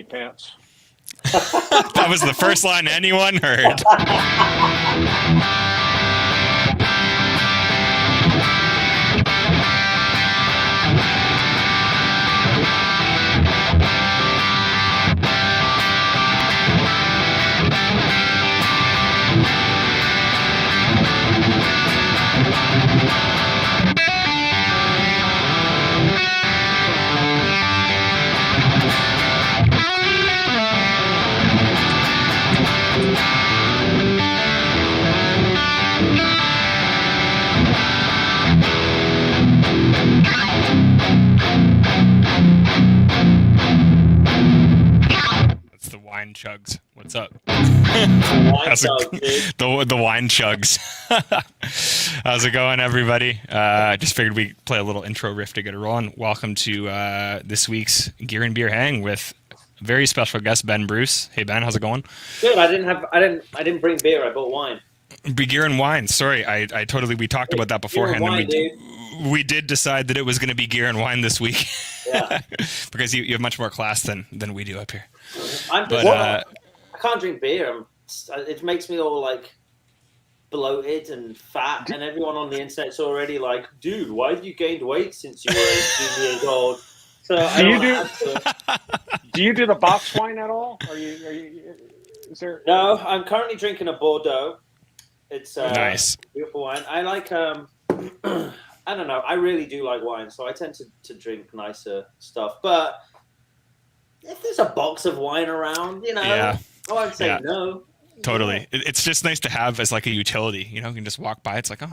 pants. That was the first line anyone heard. That's the wine chugs. What's up? The wine chugs. How's it going, everybody? Just figured we'd play a little intro riff to get it rolling. Welcome to this week's Gear and Beer Hang with very special guest Ben Bruce. Hey Ben, how's it going? Good. I didn't bring beer. I brought wine. Beer and wine. Sorry, I totally. We talked about that beforehand. Wine, we did decide that it was going to be gear and wine this week. Yeah. Because you have much more class than we do up here. I can't drink beer. It makes me all like bloated and fat, and everyone on the internet's already like, "Dude, why have you gained weight since you were 18 years old?" So do you do the box wine at all? Are you? Is there? No, I'm currently drinking a Bordeaux. It's nice, beautiful wine. I like I don't know. I really do like wine, so I tend to drink nicer stuff. But if there's a box of wine around, I won't say no. Totally. It's just nice to have as like a utility. You can just walk by. It's like, oh,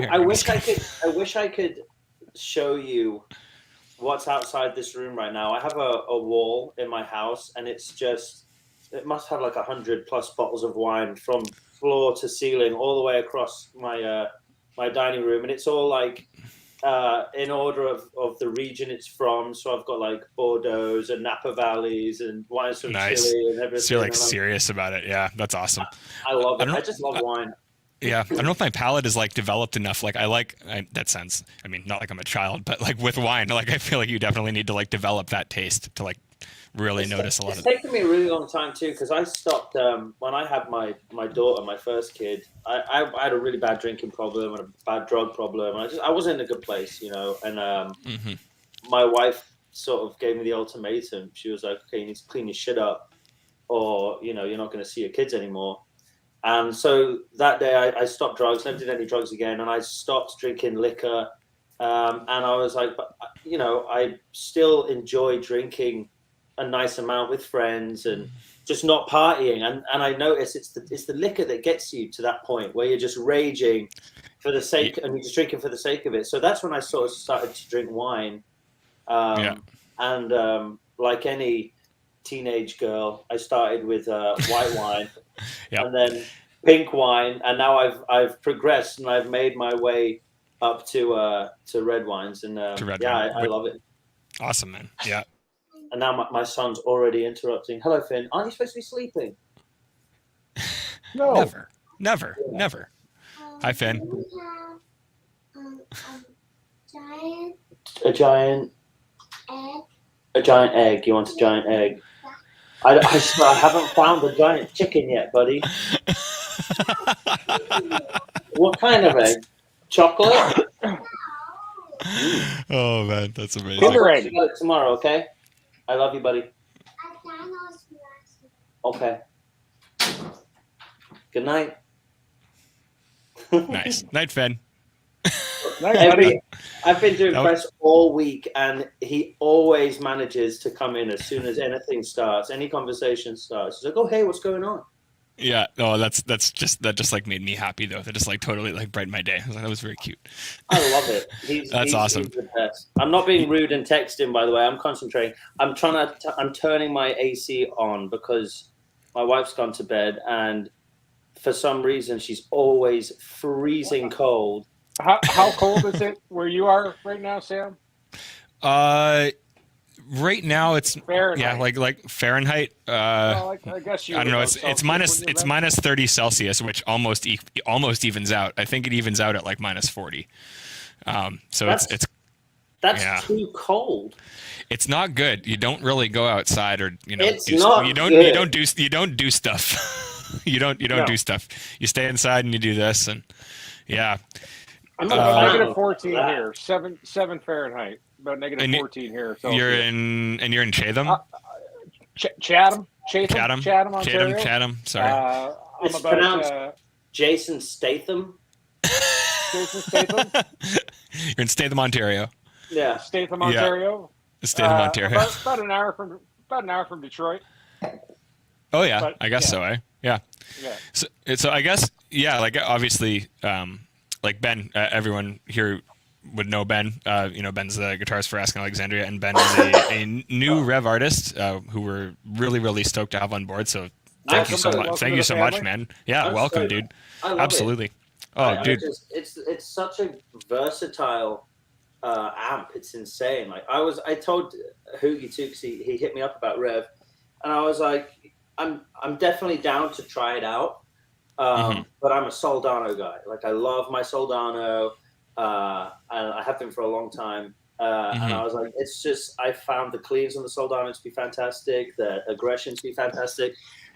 I wish I could show you what's outside this room right now. I have a wall in my house, and it must have like 100+ bottles of wine from floor to ceiling, all the way across my dining room, and it's all like in order of the region it's from. So I've got like Bordeaux and Napa Valleys and wines from Chile and everything. So you're like serious about it. Yeah, that's awesome. I love it. I just love wine. Yeah, I don't know if my palate is like developed enough. Like that sense. I mean, not like I'm a child, but like with wine, like I feel like you definitely need to like develop that taste to like really notice a lot of it. It's taken me a really long time too, because I stopped when I had my daughter, my first kid. I had a really bad drinking problem and a bad drug problem. I wasn't in a good place, and my wife sort of gave me the ultimatum. She was like, okay, you need to clean your shit up, or you're not going to see your kids anymore. And so that day I stopped drugs, never did any drugs again, and I stopped drinking liquor. And I was like, I still enjoy drinking a nice amount with friends and just not partying. And I notice it's the liquor that gets you to that point where you're just raging for the sake, and you're just drinking for the sake of it. So that's when I sort of started to drink wine. And like any teenage girl, I started with white wine and then pink wine. And now I've progressed and I've made my way up to red wines. And I love it. Awesome, man. Yeah. And now my son's already interrupting. Hello, Finn. Aren't you supposed to be sleeping? No. Never. Hi, Finn. A giant egg. You want a giant egg? I haven't found the giant chicken yet, buddy. What kind of egg? Chocolate? Oh, man, that's amazing. Kinder egg. Tomorrow, okay? I love you, buddy. Okay. Good night. Nice. Night, Finn. Night, buddy. I've been doing press all week, and he always manages to come in as soon as anything starts, any conversation starts. He's like, "Oh, hey, what's going on?" Yeah. Oh, that just like made me happy though. That just like totally like brightened my day. I was like, that was very cute. I love it. He's awesome. He's the best. I'm not being rude and texting, by the way. I'm concentrating. I'm turning my AC on because my wife's gone to bed, and for some reason she's always freezing cold. How cold is it where you are right now, Sam? Right now it's Fahrenheit. Yeah, like Fahrenheit. I guess I don't know. It's minus 30 Celsius, which almost evens out. I think it evens out at like minus 40. So it's That's too cold. It's not good. You don't really go outside, or you don't do stuff. you don't do stuff. You stay inside and you do this, and yeah. I'm negative 14 here, 7 Fahrenheit, about negative 14 here. So you're in Chatham. Chatham, Ontario. Chatham. Sorry. It's pronounced Jason Statham. Jason Statham. You're in Statham, Ontario. Yeah, Statham, Ontario. Statham, Ontario. About an hour from Detroit. Oh yeah, I guess so. Yeah. So I guess like obviously, like Ben, everyone here would know Ben. Ben's the guitarist for Asking Alexandria, and Ben is a new Revv artist who we're really, really stoked to have on board. So thank you so much. Thank you so much, man. Yeah, welcome, dude. Absolutely. Oh, dude, it's such a versatile amp. It's insane. Like I told Hoogie too, because he hit me up about Revv, and I was like, I'm definitely down to try it out. But I'm a Soldano guy. Like I love my Soldano, and I have been for a long time. And I was like, it's just, I found the cleans on the Soldano to be fantastic, the aggression to be fantastic.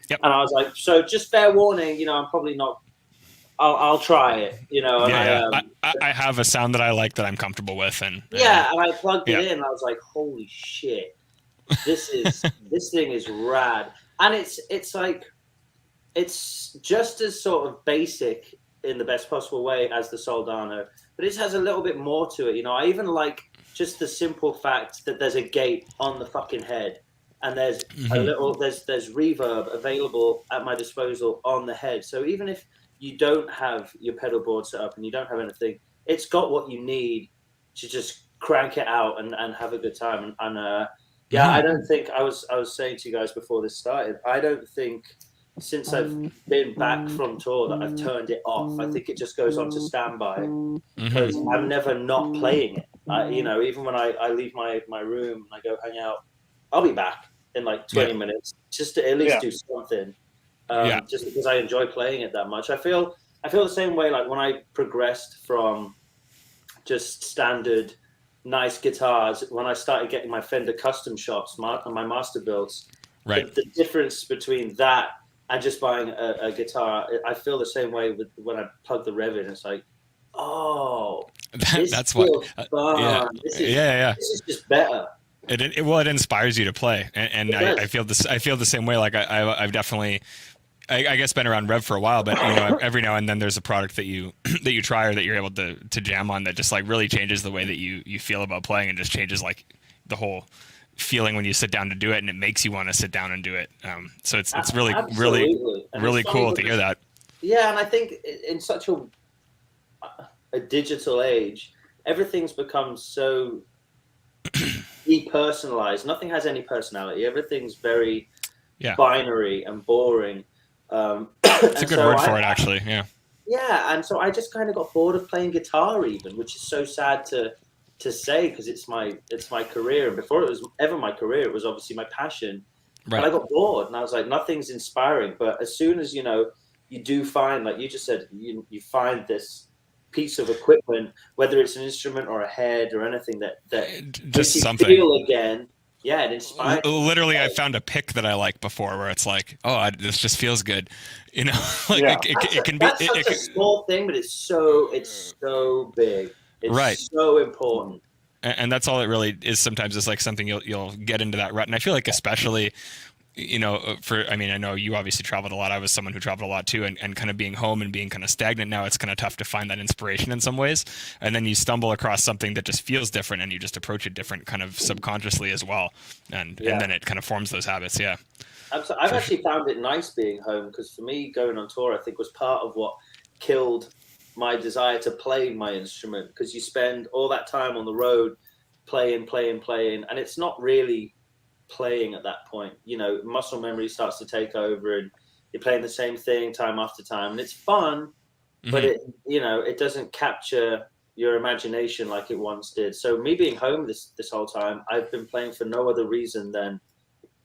Yep. And I was like, so just fair warning, I'm probably not. I'll try it, And I have a sound that I like that I'm comfortable with, and and I plugged it in. And I was like, holy shit, this thing is rad, and it's like. It's just as sort of basic in the best possible way as the Soldano, but it has a little bit more to it. I even like just the simple fact that there's a gate on the fucking head, and there's there's reverb available at my disposal on the head. So even if you don't have your pedal board set up and you don't have anything, it's got what you need to just crank it out and have a good time. And I don't think I was saying to you guys before this started, I don't think since I've been back from tour that I've turned it off. I think it just goes on to standby because I'm never not playing it. Even when I leave my room and I go hang out, I'll be back in like 20 minutes just to at least do something. Just because I enjoy playing it that much. I feel the same way like when I progressed from just standard nice guitars, when I started getting my Fender custom shops, my master builds. Right. The difference between that and just buying a guitar, I feel the same way with when I plug the Revv in. It's like, that's what. Fun. This is just better. It inspires you to play, and I feel this. I feel the same way. Like I've definitely, I guess, been around Revv for a while, but every now and then there's a product that you try or that you're able to jam on that just like really changes the way that you feel about playing, and just changes like the whole feeling when you sit down to do it, and it makes you want to sit down and do it. So it's really really cool to hear that. Yeah, and I think in such a digital age, everything's become so depersonalized. Nothing has any personality. Everything's very binary and boring. It's a good word for it, actually. Yeah. Yeah, and so I just kind of got bored of playing guitar, even, which is so sad to say because it's my career. And before it was ever my career, it was obviously my passion. Right. But I got bored, and I was like, nothing's inspiring. But as soon as you do find, like you just said, you find this piece of equipment, whether it's an instrument or a head or anything that just you something feel again. Yeah, it inspires. Literally, I found a pick that I like before, where it's like, this just feels good, It can be. That's such a small thing, but it's so big. It's right. so important. And that's all it really is. Sometimes it's like something you'll get into that rut, and I feel like especially, I know you obviously traveled a lot. I was someone who traveled a lot too, and kind of being home and being kind of stagnant now, it's kind of tough to find that inspiration in some ways. And then you stumble across something that just feels different, and you just approach it different, kind of subconsciously as well, and then it kind of forms those habits. Yeah. I've actually found it nice being home, because for me, going on tour, I think was part of what killed my desire to play my instrument, because you spend all that time on the road playing, and it's not really playing at that point. Muscle memory starts to take over, and you're playing the same thing time after time, and it's fun, but it doesn't capture your imagination like it once did. So me being home this whole time, I've been playing for no other reason than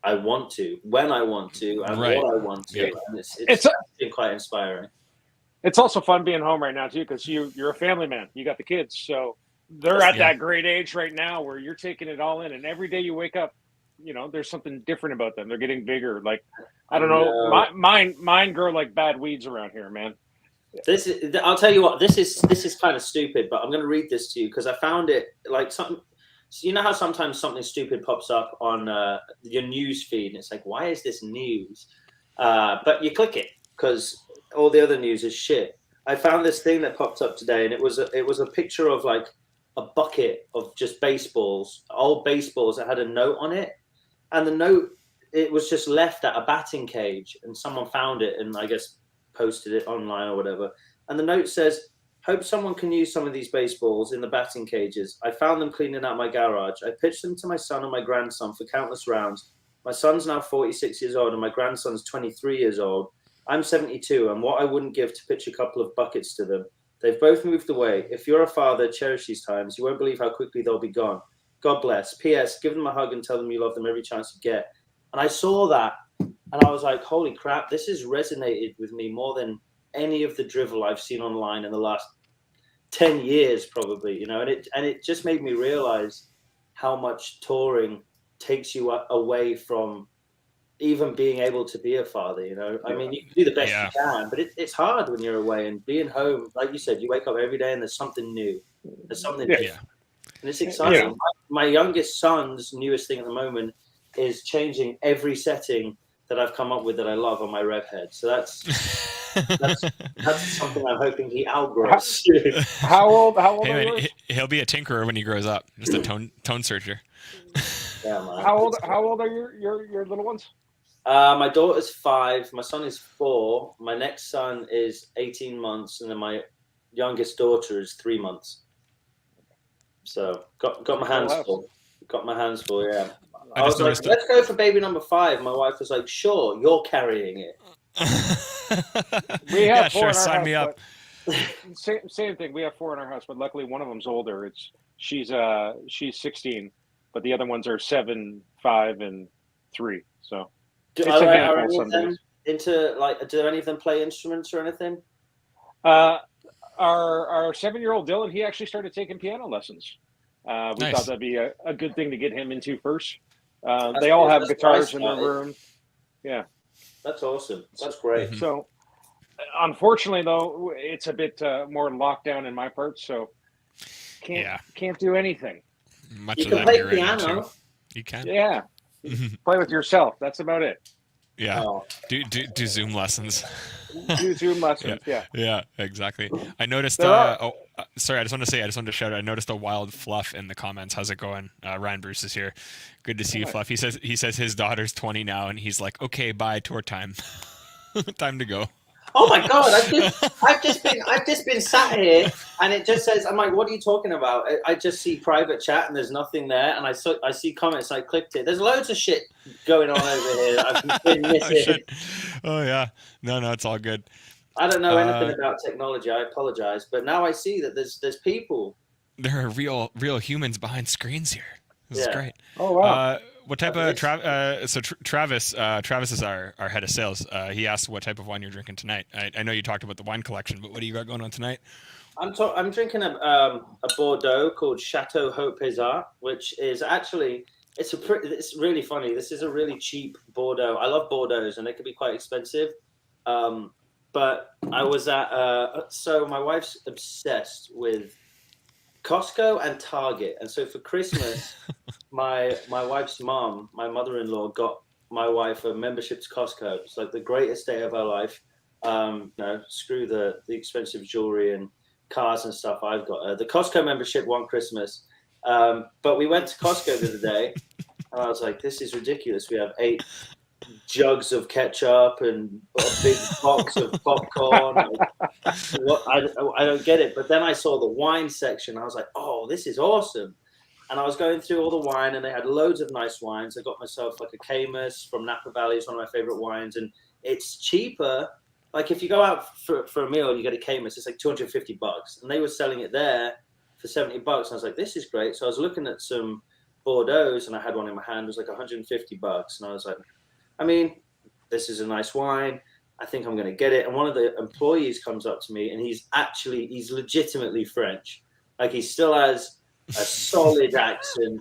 I want to, when I want to, and what I want to. Yeah. And it's been quite inspiring. It's also fun being home right now too, because you're a family man. You got the kids, so they're at Yeah. that great age right now where you're taking it all in, and every day you wake up, there's something different about them. They're getting bigger. Like, I don't know, No. mine grow like bad weeds around here, man. I'll tell you what. This is kind of stupid, but I'm going to read this to you because I found it like something. So you know how sometimes something stupid pops up on your news feed, and it's like, why is this news? But you click it because all the other news is shit. I found this thing that popped up today, and it was a picture of like a bucket of just baseballs, old baseballs that had a note on it, and the note, it was just left at a batting cage, and someone found it and I guess posted it online or whatever. And the note says, "Hope someone can use some of these baseballs in the batting cages. I found them cleaning out my garage. I pitched them to my son and my grandson for countless rounds. My son's now 46 years old and my grandson's 23 years old. I'm 72, and what I wouldn't give to pitch a couple of buckets to them. They've both moved away. If you're a father, cherish these times. You won't believe how quickly they'll be gone. God bless. P.S. Give them a hug and tell them you love them every chance you get." And I saw that, and I was like, holy crap, this has resonated with me more than any of the drivel I've seen online in the last 10 years, probably, and it just made me realize how much touring takes you away from even being able to be a father. I mean, you can do the best you can, but it's hard when you're away, and being home, like you said, you wake up every day and there's something new, there's something different, and it's exciting. My youngest son's newest thing at the moment is changing every setting that I've come up with that I love on my Revv head. So that's something I'm hoping he outgrows. How old are you? He'll be a tinkerer when he grows up, just a tone searcher. Yeah, man. How old are your little ones? My daughter's 5, my son is 4, my next son is 18 months, and then my youngest daughter is 3 months. So got my hands full. Yeah. I was like, let's go for baby number 5. My wife was like, sure, you're carrying it. We have 4 sure, in our sign house, me up. Same thing. We have 4 in our house, but luckily one of them's older. She's 16, but the other ones are 7, 5, and 3. So are any of them do any of them play instruments or anything? Our 7-year-old Dylan, he actually started taking piano lessons. We thought that'd be a good thing to get him into first. They all have guitars in their room. Yeah. That's awesome. That's great. Mm-hmm. So, unfortunately, though, it's a bit more locked down in my part, so can't do anything. Much you of can that play here piano. right now, too. You can. Yeah. Play with yourself. That's about it. Yeah. Oh. Do Zoom lessons. Do Zoom lessons. Yeah. Yeah. Exactly. I noticed. Sorry. I just wanted to shout out. I noticed a wild Fluff in the comments. How's it going? Ryan Bruce is here. Good to see you, Fluff. He says his daughter's 20 now, and he's like, okay, bye, tour time. Time to go. Oh my God! I've just been sat here, and it just says, I'm like, what are you talking about? I just see private chat, and there's nothing there, and I see comments. I clicked it. There's loads of shit going on over here that I've been missing. Oh yeah, no, it's all good. I don't know anything about technology. I apologize, but now I see that there's people. There are real humans behind screens here. This is great. Oh wow. What type of Travis is our head of sales. He asked what type of wine you're drinking tonight. I know you talked about the wine collection, but what do you got going on tonight? I'm drinking a Bordeaux called Chateau Haut Pesart, which is actually it's really funny. This is a really cheap Bordeaux. I love Bordeaux, and they can be quite expensive. But I was at so my wife's obsessed with Costco and Target, and so for Christmas, my wife's mom, my mother-in-law, got my wife a membership to Costco. It's like the greatest day of her life. Screw the expensive jewelry and cars and stuff I've got. The Costco membership one Christmas, but we went to Costco the other day, and I was like, "This is ridiculous. We have 8 jugs of ketchup and a big box of popcorn." I don't get it. But then I saw the wine section. I was like, oh, this is awesome. And I was going through all the wine, and they had loads of nice wines. I got myself like a Camus from Napa Valley. It's one of my favorite wines. And it's cheaper. Like if you go out for a meal and you get a Camus, it's like $250. And they were selling it there for $70. And I was like, this is great. So I was looking at some Bordeaux, and I had one in my hand. It was like $150. And I was like, I mean, this is a nice wine. I think I'm going to get it. And one of the employees comes up to me, and he's legitimately French. Like he still has a solid accent.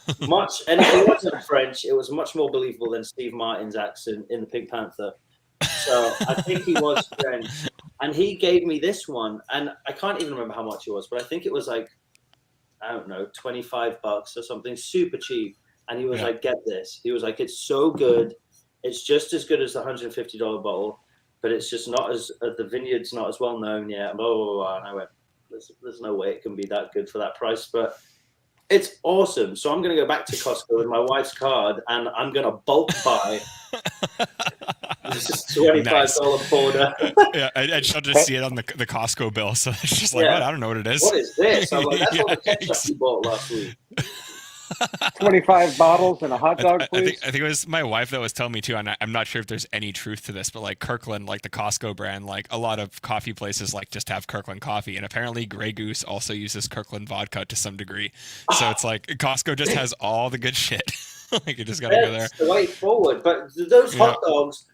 And if he wasn't French, it was much more believable than Steve Martin's accent in the Pink Panther. So I think he was French. And he gave me this one, and I can't even remember how much it was, but I think it was like, I don't know, $25 or something, super cheap. And he was like, get this. He was like, it's so good. It's just as good as the $150 bottle, but it's just not as, the vineyard's not as well known yet. Blah, blah, blah. And I went, there's no way it can be that good for that price, but it's awesome. So I'm going to go back to Costco with my wife's card, and I'm going to bulk buy this is $25 porter. Yeah, and she'll just see it on the Costco bill. So it's just like, what? I don't know what it is. What is this? I'm like, that's all the ketchup you bought last week. 25 bottles and a hot dog, please. I think it was my wife that was telling me too, and I'm not sure if there's any truth to this, but like Kirkland, like the Costco brand, like a lot of coffee places like just have Kirkland coffee, and apparently Grey Goose also uses Kirkland vodka to some degree. So it's like Costco just has all the good shit. Like you just gotta go there. That's the way forward. But those hot dogs,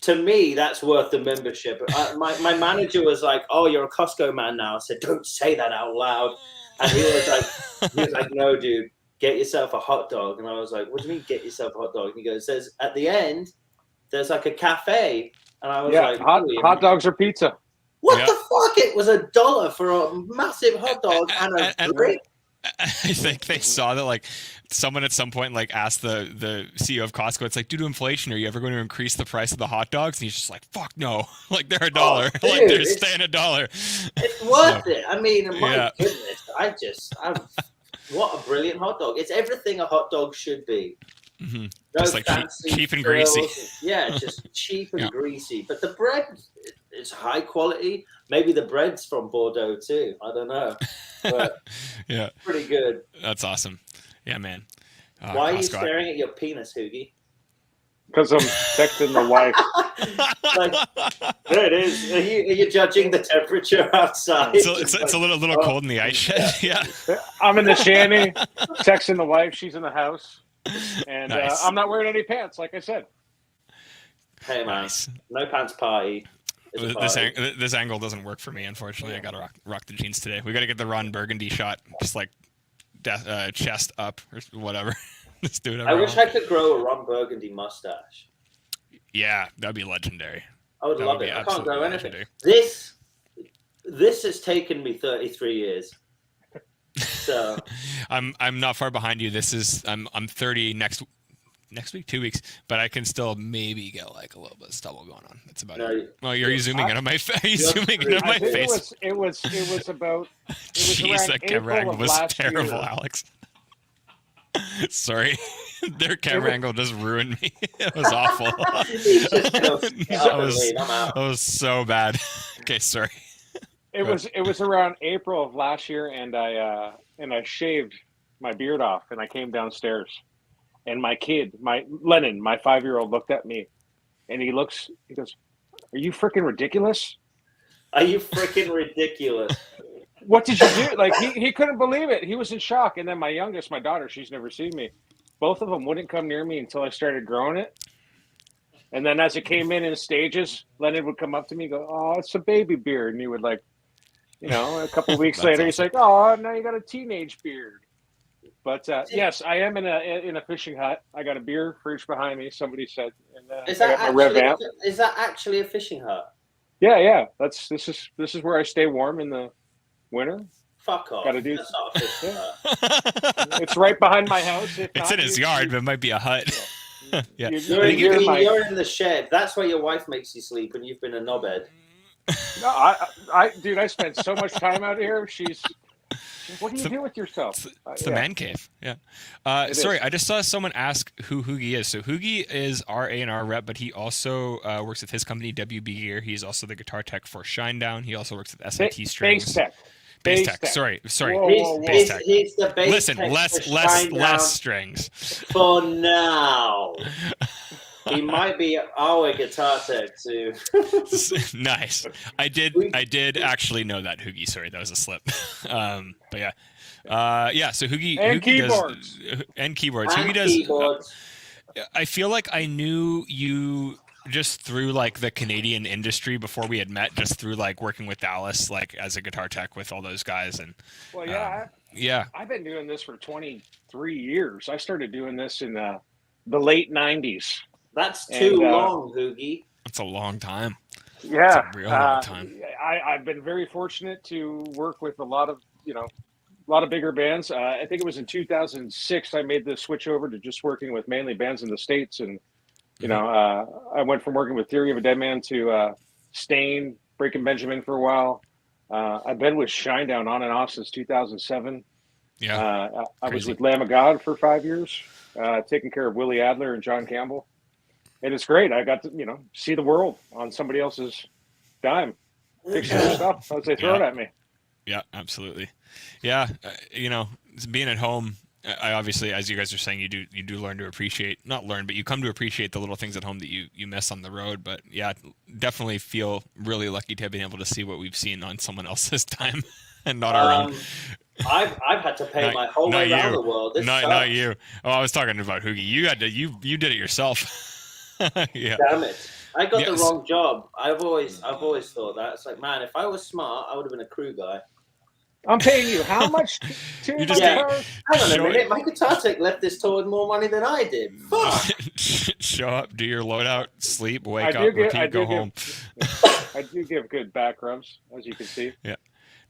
to me, that's worth the membership. My manager was like, "Oh, you're a Costco man now." I said, "Don't say that out loud." And he was like, "No, dude. Get yourself a hot dog." And I was like, "What do you mean, get yourself a hot dog?" And he goes, "Says at the end, there's like a cafe." And I was like, hot dogs or pizza. What the fuck? It was $1 for a massive hot dog and a drink. I think they saw that like someone at some point like asked the CEO of Costco, it's like, due to inflation, are you ever going to increase the price of the hot dogs? And he's just like, fuck no. Like they're $1. Like they're staying $1. It's worth it. I mean, my goodness, what a brilliant hot dog. It's everything a hot dog should be. Mm-hmm. No just like cheap and greasy. Yeah, just cheap and greasy. But the bread is high quality. Maybe the bread's from Bordeaux too. I don't know. But pretty good. That's awesome. Yeah, man. Why are you staring at your penis, Hoogie? Because I'm texting the wife. Like, there it is. Are you judging the temperature outside? It's a little cold in the ice shed. Yeah. I'm in the shanty, texting the wife. She's in the house. And I'm not wearing any pants, like I said. Hey, man. No pants party. This angle doesn't work for me, unfortunately. I gotta rock the jeans today. We gotta get the Ron Burgundy shot, just like chest up or whatever. Just do it. I wish I could grow a Ron Burgundy mustache. Yeah, that'd be legendary. I would love it. I can't grow anything. This has taken me 33 years. So I'm not far behind you. I'm 30 next week, 2 weeks, but I can still maybe get like a little bit of stubble going on. That's about it. Oh, you're zooming in on my face. Are you zooming in on my face? It was about. Jeez, that camera angle was terrible, Alex. Sorry, their camera angle just ruined me. It was awful. That was so bad. Okay, sorry. It was around April of last year, and I shaved my beard off, and I came downstairs, and my kid, Lennon, my 5-year-old, looked at me, and he goes, "Are you freaking ridiculous? Are you freaking ridiculous? What did you do?" Like he couldn't believe it. He was in shock. And then my youngest, my daughter, she's never seen me. Both of them wouldn't come near me until I started growing it. And then as it came in stages, Lennon would come up to me and go, "Oh, it's a baby beard." And he would a couple of weeks later, he's like, "Oh, now you got a teenage beard." But yes, I am in a fishing hut. I got a beer fridge behind me. Somebody said, and is that actually a fishing hut? Yeah. This is where I stay warm in the winter. Fuck off. Gotta do. That's not a fishing hut. It's right behind my house. It's in his yard, but it might be a hut. Yeah. You're in the shed. That's where your wife makes you sleep when you've been a knobhead. No, dude, I spent so much time out here. She's what do you do with yourself? It's the man cave. Yeah. Sorry, I just saw someone ask who Hoogie is. So Hoogie is our A&R rep, but he also works with his company, WB Gear. He's also the guitar tech for Shinedown. He also works with SIT Strings. Bass tech. Sorry. Whoa. He's the bass Listen, tech less strings. For now. He might be our guitar tech too. Nice. I did actually know that, Hoogie. Sorry, that was a slip. But yeah. So Hoogie keyboards. Does, and keyboards. And Hoogie does keyboards. I feel like I knew you just through like the Canadian industry before we had met, just through like working with Dallas, like as a guitar tech with all those guys. And Well, yeah, I've been doing this for 23 years. I started doing this in the late 90s. That's And, too long, Hoogie. it's a long time. It's Yeah, a real long time. I've been very fortunate to work with a lot of bigger bands. I think it was in 2006 I made the switch over to just working with mainly bands in the States, and I went from working with Theory of a Deadman to Stain, Breaking Benjamin for a while. I've been with Shinedown on and off since 2007. Yeah, I was with Lamb of God for 5 years, taking care of Willie Adler and John Campbell. And it's great. I got to, see the world on somebody else's dime, fixing their stuff as they throw it at me. Yeah, absolutely. Yeah, being at home, I obviously, as you guys are saying, you do learn to appreciate, not learn, but you come to appreciate the little things at home that you miss on the road. But yeah, definitely feel really lucky to have been able to see what we've seen on someone else's time and not our own. I've had to pay my whole way around the world. Not you. Oh, I was talking about Hoogie. You did it yourself. Yeah. Damn it! I got the wrong job. I've always thought that. It's like, man, if I was smart, I would have been a crew guy. I'm paying you how much to my guitar? Hang on a minute. My guitar tech left this tour with more money than I did. Fuck. Show up, do your loadout, sleep, wake up, repeat, go home. I do give good back rubs, as you can see. Yeah.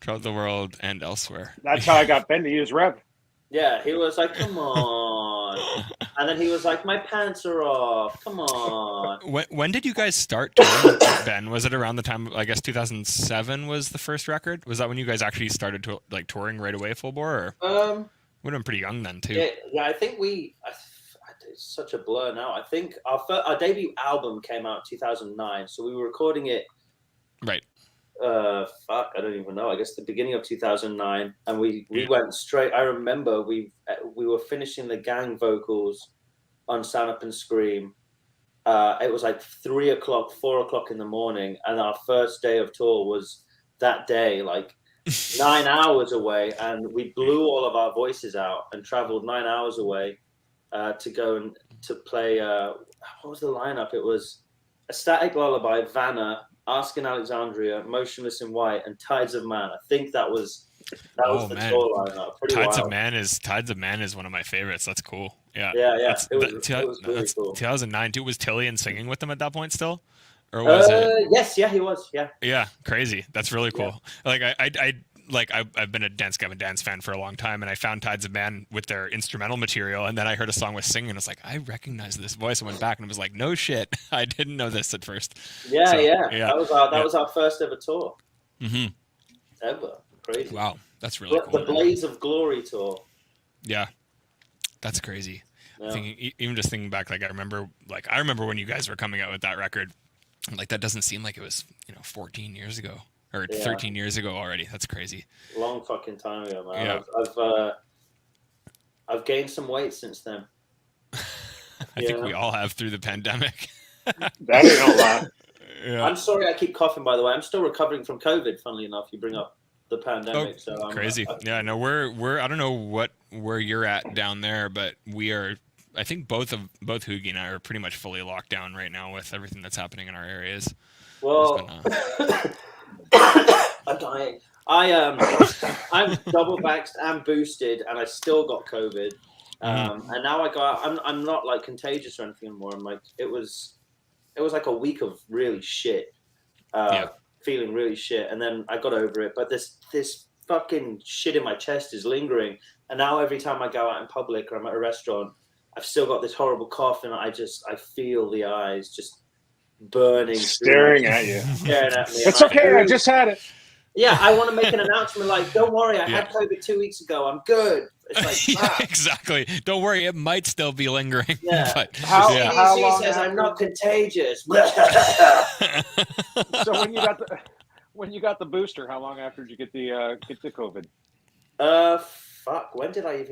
Throughout the world and elsewhere. That's how I got Ben to use Revv. Yeah, he was like, come on. And then he was like, my pants are off. Come on. When did you guys start touring, Ben? Was it around the time, I guess 2007 was the first record? Was that when you guys actually started to like touring right away full bore? Or? Would have been pretty young then too. Yeah, I think it's such a blur now. I think our debut album came out in 2009. So we were recording it. Right. I don't even know. I guess the beginning of 2009, and we went straight. I remember we were finishing the gang vocals on Stand Up and Scream. It was like 3 o'clock, 4 o'clock in the morning, and our first day of tour was that day, like 9 hours away, and we blew all of our voices out and traveled 9 hours away to go and to play. What was the lineup? It was A Static Lullaby, Vanna, Asking Alexandria, Motionless in White, and Tides of Man. I think that was the tour lineup. Tides of Man is one of my favorites. That's cool. Yeah. Yeah. It was really cool. 2009 too. Was Tillian singing with them at that point still, or was it? Yes, yeah, he was. Yeah. Yeah, crazy. That's really cool. Yeah. I've been a Dance Gavin Dance fan for a long time, and I found Tides of Man with their instrumental material, and then I heard a song with singing, and I was like, I recognize this voice. I went back and was like, no shit, I didn't know this at first. Yeah. That was our first ever tour. Mm-hmm. Ever. Crazy. Wow, that's really cool. The Blaze of Glory tour. Yeah, that's crazy. Yeah. Even just thinking back, like I remember when you guys were coming out with that record. Like that doesn't seem like it was 14 years ago. Or 13 years ago already. That's crazy. Long fucking time ago, man. Yeah. I've gained some weight since then. I think we all have through the pandemic. That ain't no lie. Yeah. I'm sorry I keep coughing, by the way. I'm still recovering from COVID, funnily enough. You bring up the pandemic. Crazy. Yeah, no, we're I don't know where you're at down there, but we are. I think both Hoogie and I are pretty much fully locked down right now with everything that's happening in our areas. Well, I'm dying. I'm double vaxxed and boosted, and I still got COVID. And now I'm not like contagious or anything anymore. I'm like, it was like a week of really shit, feeling really shit, and then I got over it. But this fucking shit in my chest is lingering, and now every time I go out in public or I'm at a restaurant, I've still got this horrible cough, and I feel the eyes just burning, staring at you. Staring at me. It's okay. I just had it. Yeah, I want to make an announcement like, don't worry, I had COVID 2 weeks ago. I'm good. It's like, exactly. Don't worry, it might still be lingering. Yeah. But, how long says I'm not contagious. So when you got the booster, how long after did you get the COVID? Fuck. When did I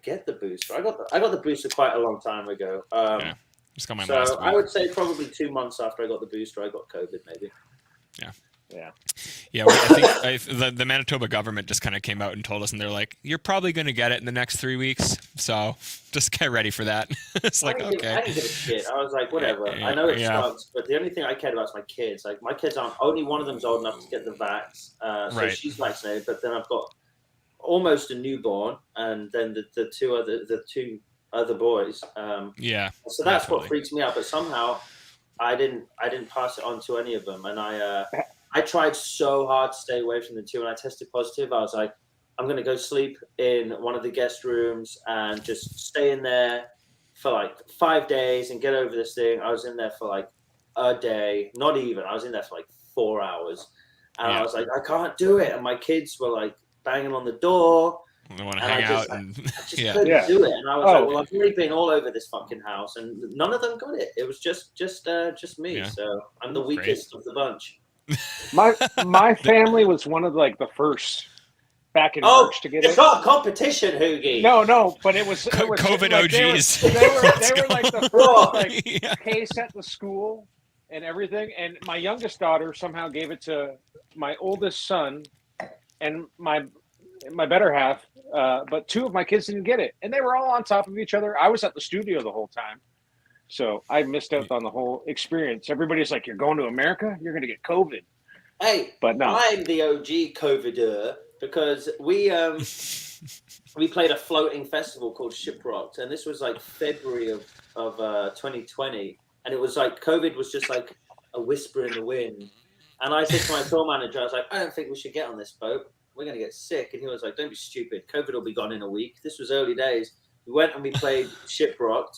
get the booster? I got the booster quite a long time ago. Just got my last week. I would say probably 2 months after I got the booster, I got COVID, maybe. Yeah. Yeah, I think the Manitoba government just kind of came out and told us, and they're like, "You're probably going to get it in the next 3 weeks, so just get ready for that." It's like, I okay. didn't give a shit. I was like, whatever. I know it sucks, but the only thing I cared about is my kids. Like, my kids aren't, only one of them's old enough to get the vax, so she's vaccinated. But then I've got almost a newborn, and then the two other boys. So that's what freaks me out. But somehow, I didn't pass it on to any of them, and I tried so hard to stay away from the two. When I tested positive, I was like, I'm going to go sleep in one of the guest rooms and just stay in there for like 5 days and get over this thing. I was in there for like a day, not even. I was in there for like 4 hours. And I was like, I can't do it. And my kids were like banging on the door. They want to hang out. I just couldn't do it. And I was like, well, I've already been all over this fucking house. And none of them got it. It was just me. Yeah. So I'm the weakest of the bunch. My family was one of like the first back in March to get it. It's not a competition, Hoogie. No, but it was COVID like, OGs. They were like the first case at the school and everything. And my youngest daughter somehow gave it to my oldest son and my better half. But two of my kids didn't get it, and they were all on top of each other. I was at the studio the whole time. So I missed out on the whole experience. Everybody's like, "You're going to America? You're going to get COVID." Hey, but no, I'm the OG COVIDer because we played a floating festival called Shipwrecked, and this was like February of 2020, and it was like COVID was just like a whisper in the wind. And I said to my tour manager, I was like, "I don't think we should get on this boat. We're going to get sick." And he was like, "Don't be stupid. COVID will be gone in a week." This was early days. We went and we played Shipwrecked.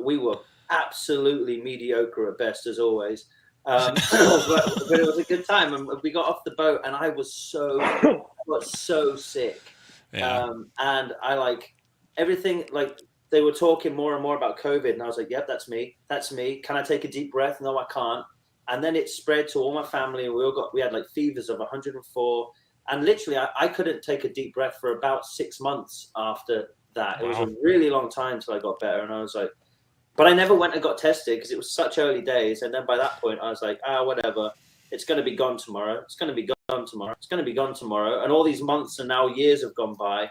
We were absolutely mediocre at best, as always. But it was a good time. And we got off the boat, and I was so sick. Yeah. And I like everything, like they were talking more and more about COVID. And I was like, yep, that's me. That's me. Can I take a deep breath? No, I can't. And then it spread to all my family. And we had like fevers of 104. And literally, I couldn't take a deep breath for about 6 months after that. Wow. It was a really long time till I got better. And I was like, but I never went and got tested because it was such early days. And then by that point, I was like, whatever. It's going to be gone tomorrow. It's going to be gone tomorrow. It's going to be gone tomorrow. And all these months and now years have gone by.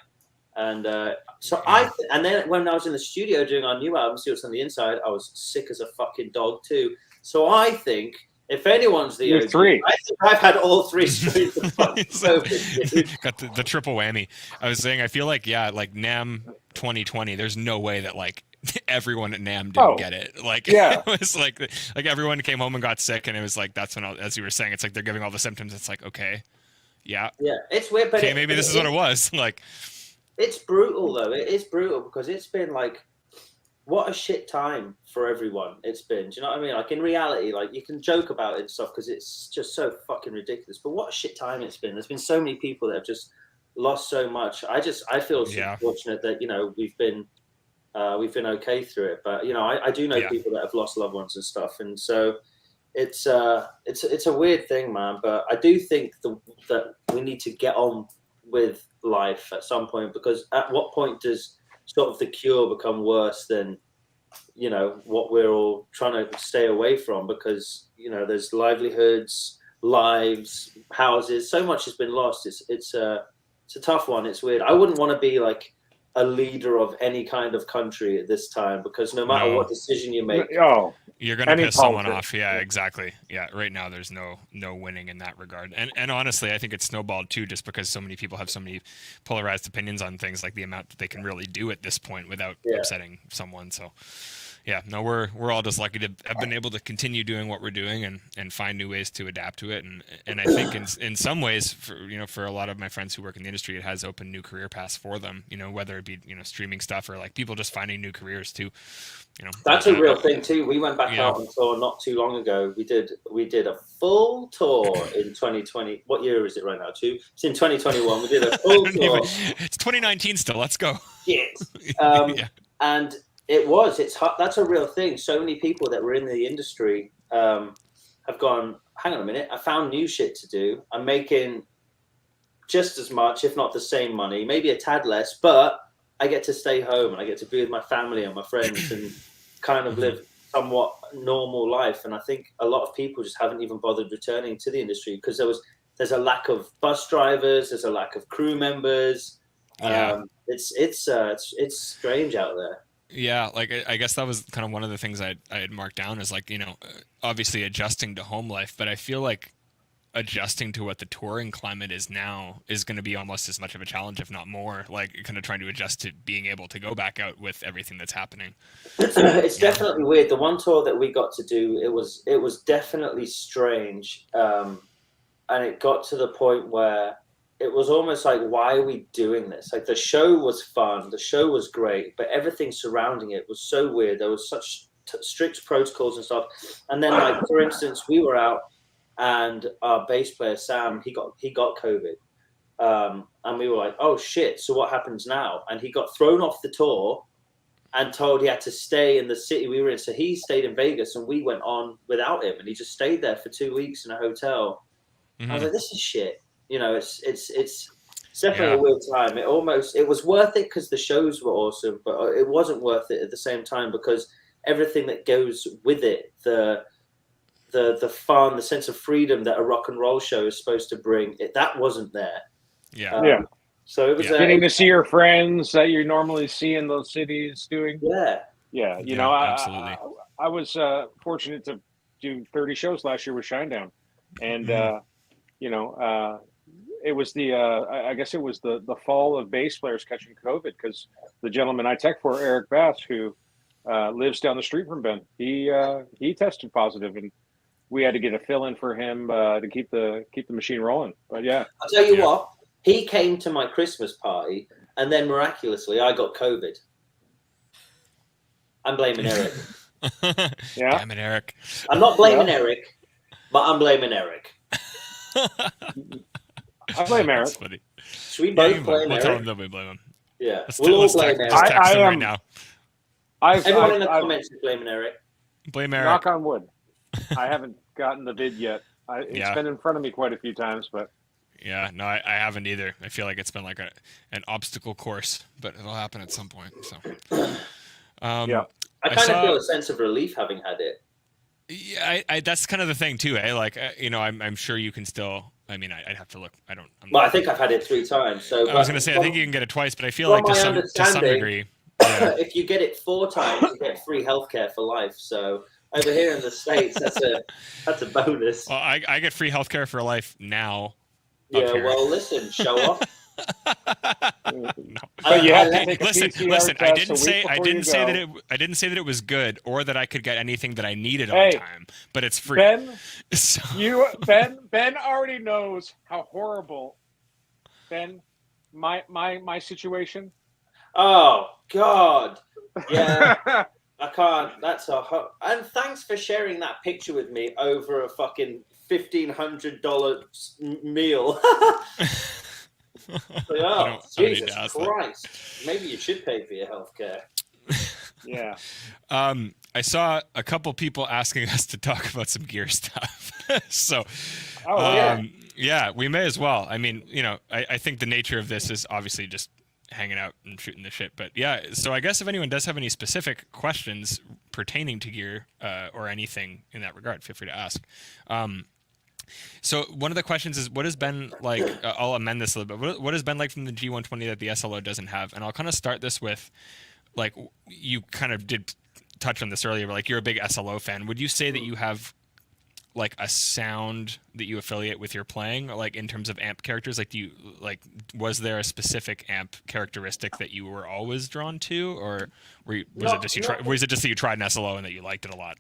And and then when I was in the studio doing our new album, See What's on the Inside, I was sick as a fucking dog too. So I think if anyone's the OG, three. I think I've had all three strains of so, got the triple whammy. I was saying, I feel like, like NAMM 2020, there's no way that like everyone at NAMM didn't get it. Like, it was like everyone came home and got sick, and it was like, that's when, as you were saying, it's like they're giving all the symptoms. It's like, okay, yeah, it's weird, but maybe this is what it was. Like, it's brutal though. It is brutal because it's been like, what a shit time for everyone it's been. Do you know what I mean? Like in reality, like you can joke about it and stuff because it's just so fucking ridiculous. But what a shit time it's been. There's been so many people that have just lost so much. I feel so fortunate that we've been okay through it. But I do know people that have lost loved ones and stuff, and so it's a weird thing, man. But I do think that we need to get on with life at some point, because at what point does sort of the cure become worse than what we're all trying to stay away from? Because there's livelihoods, lives, houses, so much has been lost. It's a tough one. It's weird. I wouldn't want to be like a leader of any kind of country at this time, because no matter what decision you make, you're going to piss someone off. Yeah, exactly. Yeah, right now there's no winning in that regard. And honestly, I think it's snowballed too, just because so many people have so many polarized opinions on things, like the amount that they can really do at this point without upsetting someone. So yeah, no, we're all just lucky to have been able to continue doing what we're doing and find new ways to adapt to it. And I think in some ways, for a lot of my friends who work in the industry, it has opened new career paths for them. Whether it be streaming stuff or like people just finding new careers too. That's a real thing too. We went back out on tour not too long ago. We did a full tour in 2020. What year is it right now? It's in 2021. We did a full tour. It's 2019 still. Let's go. Yes. And it's hot. That's a real thing. So many people that were in the industry have gone, hang on a minute, I found new shit to do. I'm making just as much, if not the same money, maybe a tad less, but I get to stay home and I get to be with my family and my friends and kind of live somewhat normal life. And I think a lot of people just haven't even bothered returning to the industry because there's a lack of bus drivers, there's a lack of crew members. It's strange out there. Yeah, like I guess that was kind of one of the things I had marked down is like, obviously adjusting to home life, but I feel like adjusting to what the touring climate is now is going to be almost as much of a challenge, if not more, like kind of trying to adjust to being able to go back out with everything that's happening. It's definitely weird. The one tour that we got to do, it was definitely strange. And it got to the point where it was almost like, why are we doing this? Like the show was fun, the show was great, but everything surrounding it was so weird. There was such strict protocols and stuff. And then, like, for instance, we were out and our bass player Sam, he got COVID, and we were like, "Oh shit! So what happens now?" And he got thrown off the tour and told he had to stay in the city we were in. So he stayed in Vegas, and we went on without him, and he just stayed there for 2 weeks in a hotel. I was like, "This is shit." It's definitely a weird time. It was worth it because the shows were awesome, but it wasn't worth it at the same time because everything that goes with it, the fun, the sense of freedom that a rock and roll show is supposed to bring, that wasn't there. Yeah. So it was getting to see your friends that you normally see in those cities doing. Yeah. Absolutely. I was fortunate to do 30 shows last year with Shinedown, and it was I guess it was the fall of bass players catching COVID because the gentleman I tech for, Eric Bass, who lives down the street from Ben, he tested positive, and we had to get a fill in for him to keep the machine rolling. But yeah, I'll tell you what, he came to my Christmas party, and then miraculously I got COVID. I'm blaming Eric. Yeah, damn it, Eric. I'm not blaming Eric, but I'm blaming Eric. I blame Eric. That's funny. Should we both blame we'll Eric? tell him that we blame him. Yeah, Let's we'll all let's blame text, Eric. just text him I right am- now. Everyone in the comments is blaming Eric. Blame Eric. Knock on wood. I haven't gotten the vid yet. It's been in front of me quite a few times, but Yeah, no, I haven't either. I feel like it's been like an obstacle course, but it'll happen at some point. So, yeah. I kind of feel a sense of relief having had it. Yeah, I that's kind of the thing too, eh? Like, I'm sure you can still. I mean, I'd have to look. Well, I think I've had it 3 times. So I was going to say, I think you can get it twice, but I feel from like to my some degree. Yeah. if you get it 4 times, you get free healthcare for life. So over here in the States, that's a bonus. Well, I get free healthcare for life now. Yeah, well, listen, show off. No. But you have to take a listen. PCR I test didn't a week say before I didn't say that it was good or that I could get anything that I needed on Hey, time. But it's free. Ben, So- Ben already knows how horrible. Ben, my situation. Oh God, yeah, I can't. That's and thanks for sharing that picture with me over a fucking $1,500 meal. Oh, Jesus Christ! Maybe you should pay for your healthcare. Yeah. I saw a couple people asking us to talk about some gear stuff. So, yeah, we may as well. I mean, I think the nature of this is obviously just hanging out and shooting the shit. But yeah, so I guess if anyone does have any specific questions pertaining to gear or anything in that regard, feel free to ask. So one of the questions is, what has been like? I'll amend this a little bit. What has been like from the G120 that the SLO doesn't have? And I'll kind of start this with, like, you kind of did touch on this earlier, but like, you're a big SLO fan. Would you say that you have like a sound that you affiliate with your playing, like in terms of amp characters? Like, was there a specific amp characteristic that you were always drawn to, or was it just that you tried an SLO and that you liked it a lot?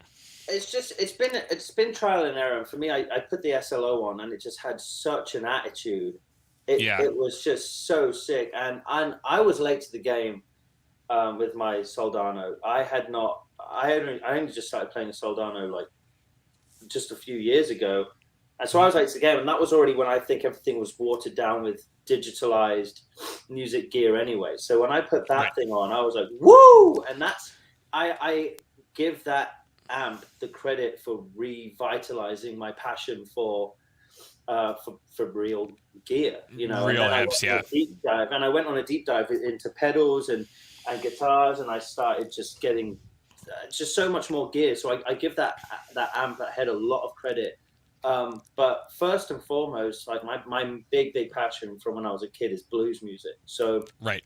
It's been trial and error. For me, I put the SLO on and it just had such an attitude. It was just so sick. And I was late to the game with my Soldano. I only just started playing a Soldano like just a few years ago. And so I was late to the game, and that was already when I think everything was watered down with digitalized music gear anyway. So when I put that thing on, I was like, woo! And I give that amp the credit for revitalizing my passion for real gear, real amps. And I went on a deep dive into pedals and guitars, and I started just getting just so much more gear. So I give that amp, that head, a lot of credit. But first and foremost, like my big passion from when I was a kid is blues music. So right.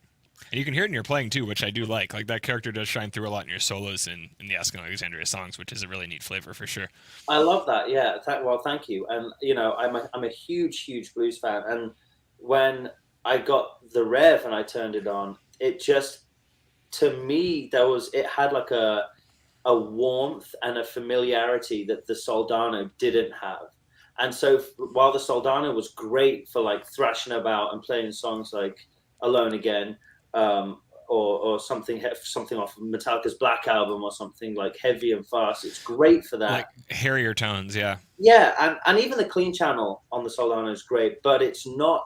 And you can hear it in your playing too, which I do like. Like that character does shine through a lot in your solos in the Asking Alexandria songs, which is a really neat flavor for sure. I love that. Yeah. Well, thank you. And you know, I'm a huge blues fan. And when I got the Revv and I turned it on, it just, to me, it had like a warmth and a familiarity that the Soldano didn't have. And so while the Soldano was great for like thrashing about and playing songs like Alone Again, or something off Metallica's Black Album or something like heavy and fast, it's great for that. Like hairier tones, yeah. Yeah, and even the clean channel on the Soldano is great, but it's not.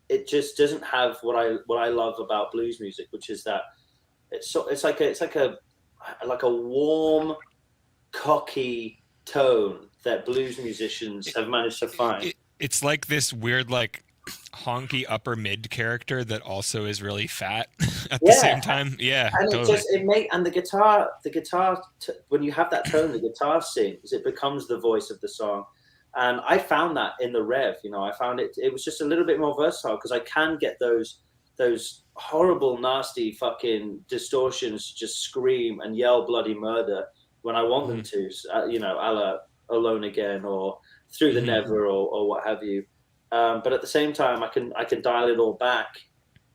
It just doesn't have what I love about blues music, which is that it's like a warm, cocky tone that blues musicians have managed to find. It's like this weird, like, honky upper mid character that also is really fat at the same time. Yeah, and totally. And the guitar when you have that tone, the guitar sings. It becomes the voice of the song. And I found that in the Revv. You know, I found it was just a little bit more versatile because I can get those horrible, nasty fucking distortions just scream and yell bloody murder when I want them to, you know, a la Alone Again or Through the Never or what have you. But at the same time, I can dial it all back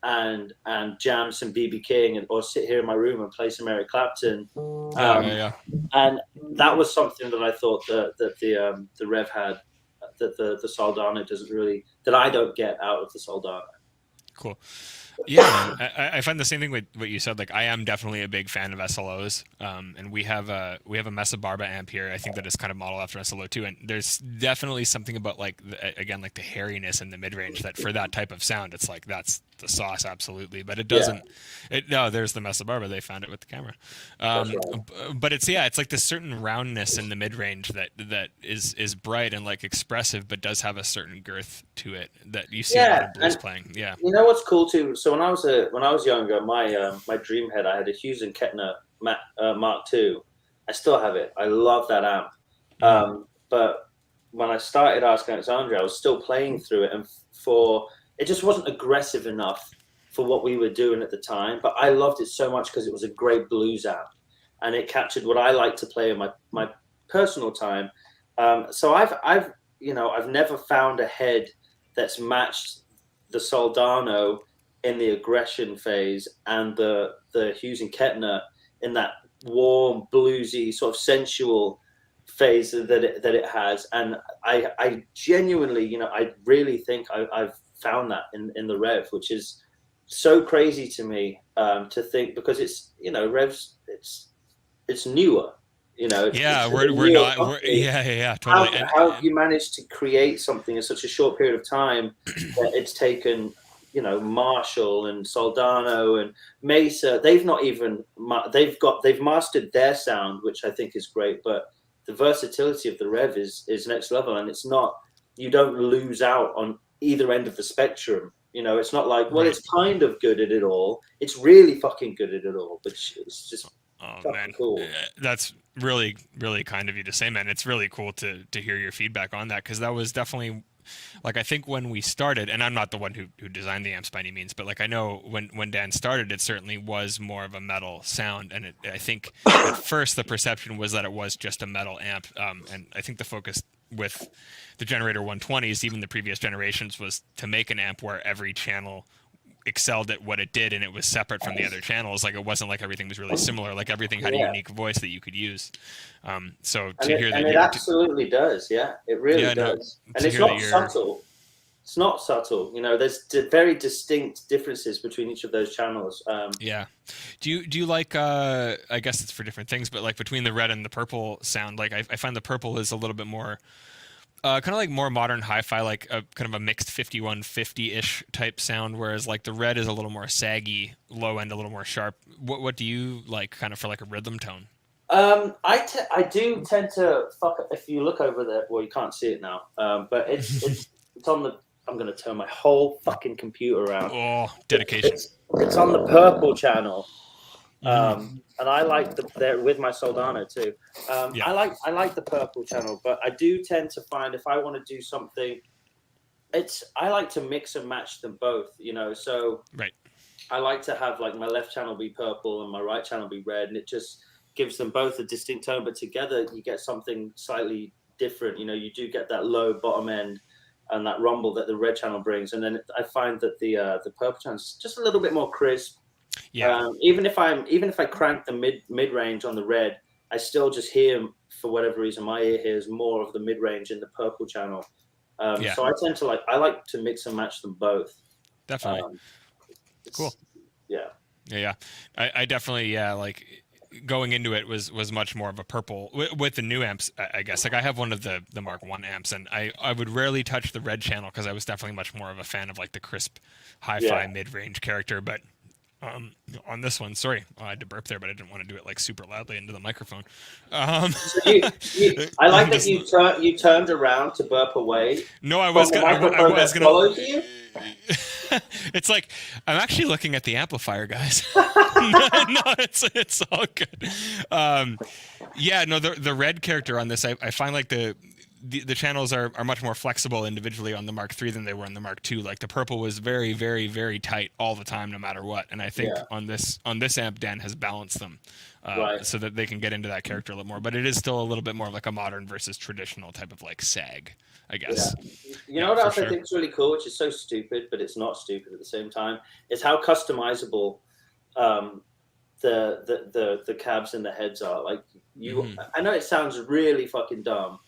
and jam some BB King or sit here in my room and play some Eric Clapton. And that was something that I thought that the Revv had that the Soldano doesn't really, that I don't get out of the Soldano. Cool. Yeah, I find the same thing with what you said. Like, I am definitely a big fan of SLOs, and we have a Mesa Barba amp here. I think that is kind of modeled after SLO too. And there's definitely something about like like the hairiness in the mid range that for that type of sound, it's like that's the sauce, absolutely. But it doesn't. No, there's the Mesa Barba. They found it with the camera. Right. But it's like this certain roundness in the mid range that is bright and like expressive, but does have a certain girth to it that you see a lot of blues playing. Yeah. You know what's cool too? So when I was younger, my dream head, I had a Hughes and Kettner Mark II. I still have it. I love that amp. But when I started Asking Alexandria, I was still playing through it, and it just wasn't aggressive enough for what we were doing at the time. But I loved it so much because it was a great blues amp, and it captured what I like to play in my personal time. So I've never found a head that's matched the Soldano in the aggression phase and the Hughes and Kettner in that warm, bluesy, sort of sensual phase that it has. And I genuinely, you know, I really think I've found that in the Revv, which is so crazy to me to think, because it's, you know, Rev's it's newer. You know, we're not. Totally. How have you managed to create something in such a short period of time that it's taken, you know, Marshall and Soldano and Mesa? They've mastered their sound, which I think is great. But the versatility of the Revv is next level, and it's not. You don't lose out on either end of the spectrum. You know, it's not like, well, it's kind of good at it all. It's really fucking good at it all, but it's just. Oh man, cool. That's really, really kind of you to say, man. It's really cool to hear your feedback on that, because that was definitely, like, I think when we started, and I'm not the one who designed the amps by any means, but like I know when Dan started, it certainly was more of a metal sound, and I think at first the perception was that it was just a metal amp, and I think the focus with the Generator 120s, even the previous generations, was to make an amp where every channel excelled at what it did, and it was separate from the other channels. Like, it wasn't like everything was really similar. Like, everything had a unique voice that you could use. So to hear that, it absolutely does. Yeah, it really does. And it's not subtle. It's not subtle. You know, there's very distinct differences between each of those channels. Do you like? I guess it's for different things, but like between the red and the purple sound, like I find the purple is a little bit more. Kind of like more modern hi-fi, like a kind of a mixed 5150-ish type sound, whereas like the red is a little more saggy, low end, a little more sharp. What do you like, kind of for like a rhythm tone? I do tend to fuck. If you look over there, well, you can't see it now, but it's on the. I'm going to turn my whole fucking computer around. Oh, dedication! It's on the purple channel, And I like they're with my Soldano too. I like the purple channel, but I do tend to find if I want to do something, I like to mix and match them both, you know. So I like to have like my left channel be purple and my right channel be red, and it just gives them both a distinct tone, but together you get something slightly different. You know, you do get that low bottom end and that rumble that the red channel brings, and then I find that the purple channel is just a little bit more crisp. Even if I crank the mid range on the red, I still just hear, for whatever reason, my ear hears more of the mid range in the purple channel. So I like to mix and match them both. Definitely. Cool. Yeah. I definitely like going into it was much more of a purple with the new amps. I guess like I have one of the Mark I amps, and I would rarely touch the red channel because I was definitely much more of a fan of like the crisp hi-fi mid-range character. But on this one, sorry, I had to burp there, but I didn't want to do it like super loudly into the microphone. So I like that you turned around to burp away. No, I was gonna. It's like I'm actually looking at the amplifier, guys. No, it's all good. The red character on this, I find like the channels are much more flexible individually on the Mark III than they were on the Mark II. Like the purple was very, very, very tight all the time, no matter what. And I think on this amp, Dan has balanced them so that they can get into that character a little more. But it is still a little bit more of like a modern versus traditional type of like sag, I guess. Yeah. You know what else I think is really cool, which is so stupid, but it's not stupid at the same time, is how customizable the cabs and the heads are. Like I know it sounds really fucking dumb,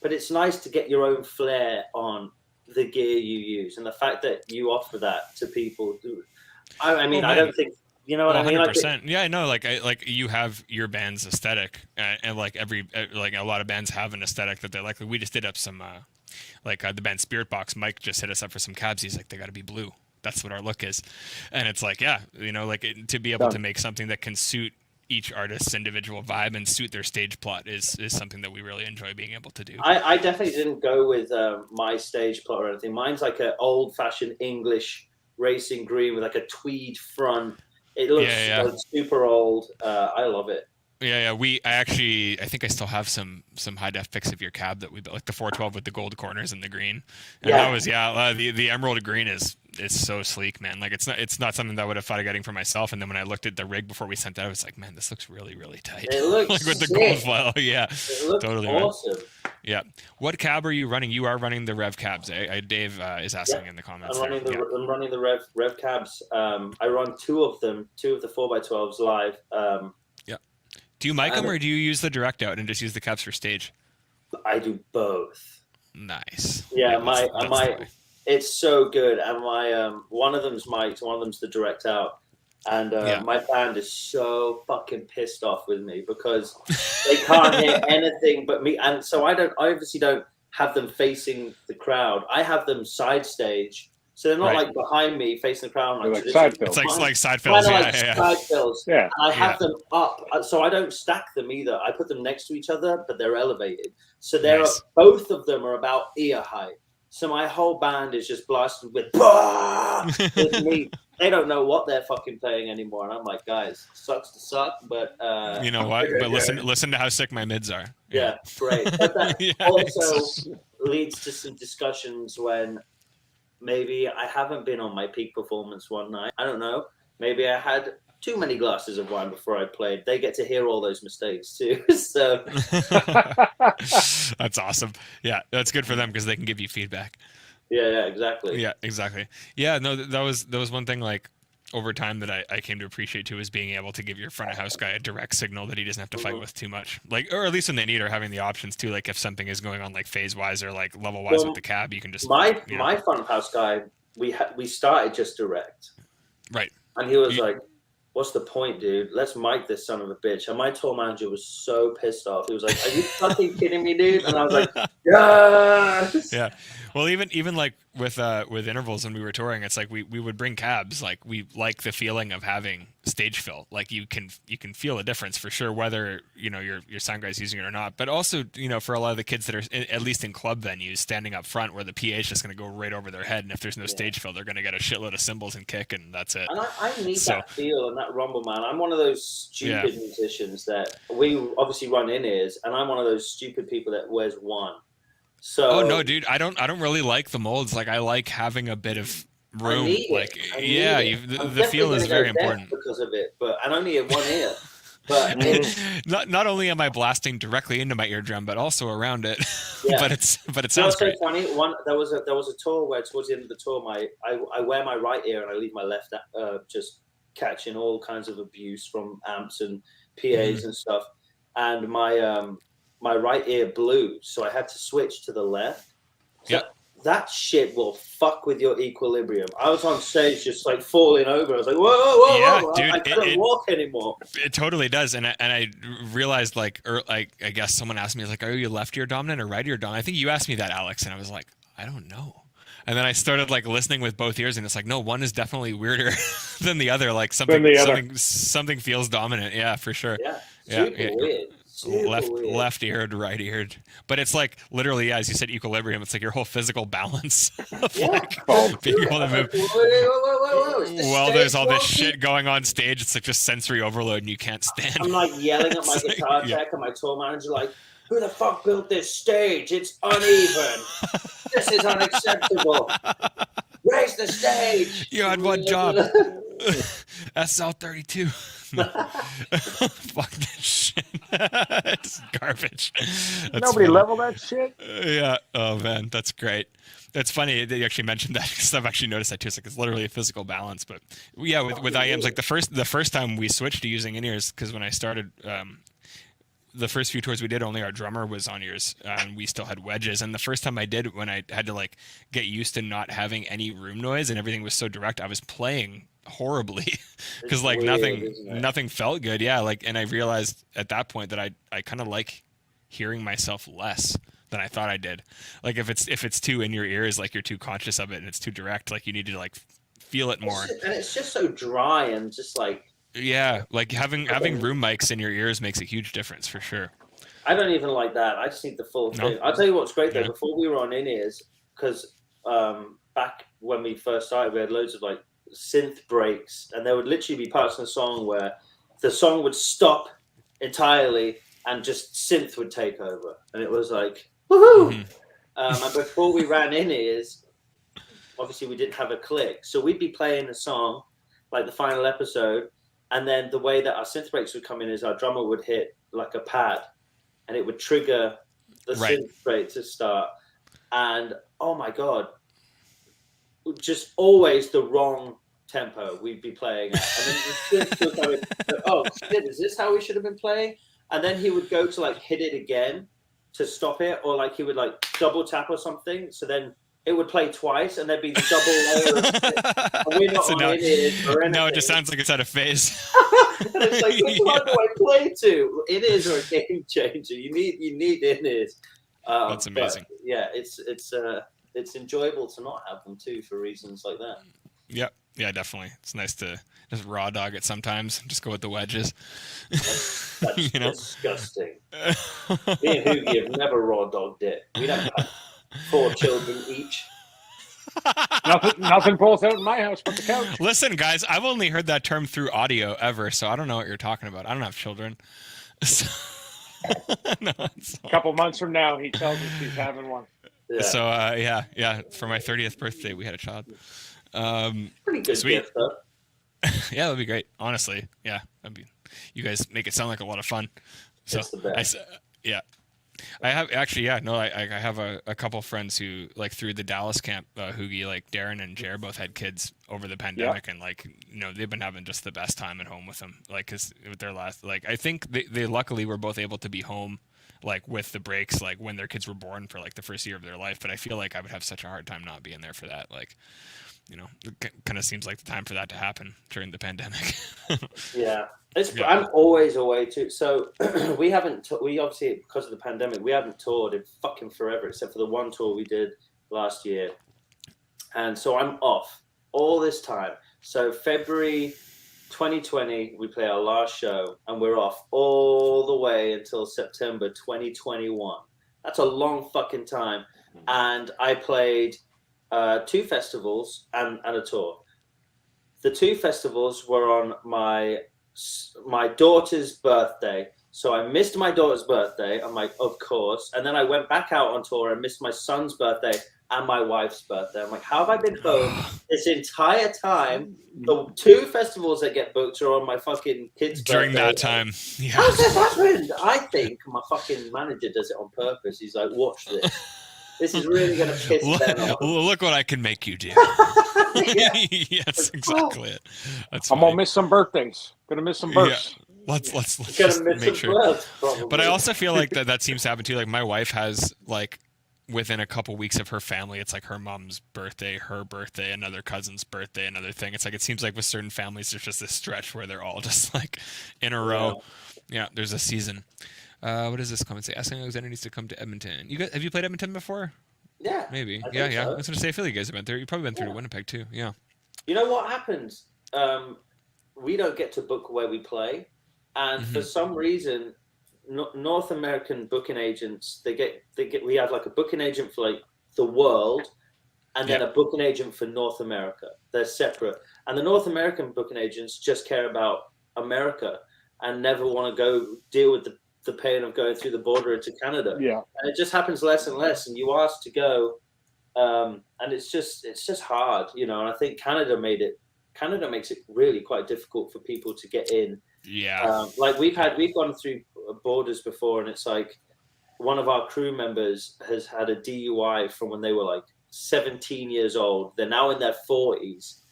but it's nice to get your own flair on the gear you use, and the fact that you offer that to people. I mean, I don't think you know what I mean. 100%. Yeah, I know. Like you have your band's aesthetic, and like a lot of bands have an aesthetic that they like. We just did up some the band Spirit Box. Mike just hit us up for some cabs. He's like, they got to be blue. That's what our look is, and it's like, to be able to make something that can suit each artist's individual vibe and suit their stage plot is something that we really enjoy being able to do. I definitely didn't go with my stage plot or anything. Mine's like an old-fashioned English racing green with like a tweed front. It looks like super old. I love it. Yeah. I think I still have some high def pics of your cab that we built, like the 412 with the gold corners and the green. And that was the emerald green is so sleek, man. Like it's not something that I would have thought of getting for myself. And then when I looked at the rig before we sent it, I was like, man, this looks really, really tight. It looks like with sick. The gold foil. Yeah, it looks totally awesome. Man. Yeah. What cab are you running? You are running the Revv cabs, eh? Dave is asking in the comments. I'm running the Revv cabs. I run two of the 4x12s live. Do you mic them or do you use the direct out and just use the cabs for stage? I do both. Nice. Yeah, it's so good. And my one of them's mic'd, one of them's the direct out. And my band is so fucking pissed off with me because they can't hear anything but me. And so I obviously don't have them facing the crowd. I have them side stage. So they're not like behind me facing the crowd. Like side fills. It's like side fills. Side fills. Yeah. And I have them up. So I don't stack them either. I put them next to each other, but they're elevated. So both of them are about ear height. So my whole band is just blasted with me. They don't know what they're fucking playing anymore. And I'm like, guys, sucks to suck, but you know what? But listen to how sick my mids are. Yeah, great. But that also leads to some discussions when maybe I haven't been on my peak performance one night. I don't know. Maybe I had too many glasses of wine before I played. They get to hear all those mistakes too. So that's awesome. Yeah, that's good for them because they can give you feedback. Yeah, exactly. Yeah, exactly. Yeah, no, that was one thing like over time that I came to appreciate too, is being able to give your front of house guy a direct signal that he doesn't have to fight with too much. Like, or at least when they need, or having the options too. Like if something is going on like phase wise or like level wise with the cab, you can just my front of house guy. We started just direct, right? And he was like, "What's the point, dude? Let's mic this son of a bitch." And my tour manager was so pissed off. He was like, "Are you fucking kidding me, dude?" And I was like, "Yes." Yeah. Well, even like with intervals when we were touring, it's like we would bring cabs. Like we like the feeling of having stage fill. Like you can feel a difference for sure, whether your sound guy's using it or not. But also for a lot of the kids that are at least in club venues, standing up front where the PA is just going to go right over their head, and if there's no stage fill, they're going to get a shitload of cymbals and kick, and that's it. And I need that feel and that rumble, man. I'm one of those stupid musicians that we obviously run in-ears, and I'm one of those stupid people that wears one. So, oh no, dude! I don't really like the molds. Like I like having a bit of room. The feel is very important because of it. But and only in one ear. But not only am I blasting directly into my eardrum, but also around it. Yeah. but it sounds great. So funny. There was a tour where towards the end of the tour, I wear my right ear and I leave my left just catching all kinds of abuse from amps and PAs and stuff, and my right ear blew, so I had to switch to the left. So that shit will fuck with your equilibrium. I was on stage just like falling over. I was like, whoa, dude, I couldn't walk anymore. It totally does. And I realized I guess someone asked me, like, are you left ear dominant or right ear dominant? I think you asked me that, Alex, and I was like, I don't know. And then I started like listening with both ears, and it's like, no, one is definitely weirder than the other. Like something feels dominant. Yeah, for sure. Yeah, super weird. Left-eared, right-eared, but it's like literally, as you said, equilibrium. It's like your whole physical balance of being able to move. Well, there's all this shit going on stage. It's like just sensory overload, and you can't stand. I'm like yelling at my guitar tech and my tour manager, like, "Who the fuck built this stage? It's uneven. This is unacceptable. Raise the stage. You had one job." SL32. Fuck this shit. It's garbage. Nobody leveled that shit? Yeah. Oh, man. That's great. That's funny that you actually mentioned that, because I've actually noticed that too. It's like it's literally a physical balance. But yeah, with IMs, like the first time we switched to using in-ears, because when I started, the first few tours we did, only our drummer was on ears, and we still had wedges. And the first time I did, when I had to like get used to not having any room noise and everything was so direct, I was playing horribly because like nothing felt good. Yeah, like, and I realized at that point that I kind of like hearing myself less than I thought I did. Like if it's too in your ears, like you're too conscious of it and it's too direct, like you need to like feel it more. And it's just so dry and just like. Yeah, like having room mics in your ears makes a huge difference for sure. I don't even like that. I just need the full thing. I'll tell you what's great though. Before we were on in-ears, because back when we first started, we had loads of like synth breaks, and there would literally be parts in the song where the song would stop entirely and just synth would take over, and it was like woohoo. And before we ran in-ears, obviously we didn't have a click, so we'd be playing a song like the final episode. And then the way that our synth breaks would come in is our drummer would hit like a pad, and it would trigger the synth break to start. And oh my god, just always the wrong tempo we'd be playing at. And then the synth would go, oh shit, is this how we should have been playing? And then he would go to like hit it again to stop it, or like he would like double tap or something. So then it would play twice, and there'd be the double layer. And we're not on in-ears or anything. No, it just sounds like it's out of phase. And it's like, which one do I play to? In-ears are a game changer. You need in-ears. That's amazing. Yeah, it's enjoyable to not have them too for reasons like that. Yep. Yeah, definitely. It's nice to just raw dog it sometimes. Just go with the wedges. That's disgusting. Me and Hoogie have never raw dogged it. We don't have 4 children each. Nothing falls out in my house but the couch. Listen, guys, I've only heard that term through audio ever, so I don't know what you're talking about. I don't have children. So, a couple months from now, he tells us he's having one. Yeah. So, yeah. For my 30th birthday, we had a child. Pretty good sweet. gift, though. Yeah, that'd be great. Honestly, yeah. You guys make it sound like a lot of fun. So, it's the best. I have actually, I have a couple friends who, like, through the Dallas camp, Hoogie, like Darren and Jer both had kids over the pandemic, and like, they've been having just the best time at home with them. Like, cause with their last, like, I think they luckily were both able to be home, like with the breaks, like when their kids were born for like the first year of their life. But I feel like I would have such a hard time not being there for that. Like, it kind of seems like the time for that to happen during the pandemic. Yeah. I'm always away too. So we obviously, because of the pandemic, we haven't toured in fucking forever, except for the one tour we did last year. And so I'm off all this time. So February 2020, we play our last show, and we're off all the way until September 2021. That's a long fucking time. And I played 2 festivals and a tour. The 2 festivals were on my daughter's birthday. So I missed my daughter's birthday. I'm like, of course. And then I went back out on tour and missed my son's birthday and my wife's birthday. I'm like, how have I been home this entire time? The 2 festivals that get booked are on my fucking kid's During birthday. that time. Yeah. How's this happened? I think my fucking manager does it on purpose. He's like, watch this. This is really going to piss Ben off. Look what I can make you do. Yeah. Yes, exactly it. That's I'm funny. gonna miss some birthdays. Gonna miss some births. Let's Gonna just miss make some sure. birds, probably. But I also feel like that seems to happen too. Like my wife has like within a couple weeks of her family, it's like her mom's birthday, her birthday, another cousin's birthday, another thing. It's like it seems like with certain families, there's just this stretch where they're all just like in a row. Yeah, there's a season. What does this comment say? Asking Alexander needs to come to Edmonton. You guys, have you played Edmonton before? Yeah. Maybe. I Yeah. think so. I was gonna say I feel like you guys have been there. You've probably been through to Winnipeg too. Yeah. You know what happens? We don't get to book where we play, and for some reason, North American booking agents we have like a booking agent for like the world, and then a booking agent for North America. They're separate, and the North American booking agents just care about America and never want to go deal with the pain of going through the border into Canada. Yeah. And it just happens less and less, and you ask to go. And it's just hard, you know. And I think Canada makes it really quite difficult for people to get in. Yeah. Like we've gone through borders before, and it's like one of our crew members has had a DUI from when they were like 17 years old. They're now in their 40s,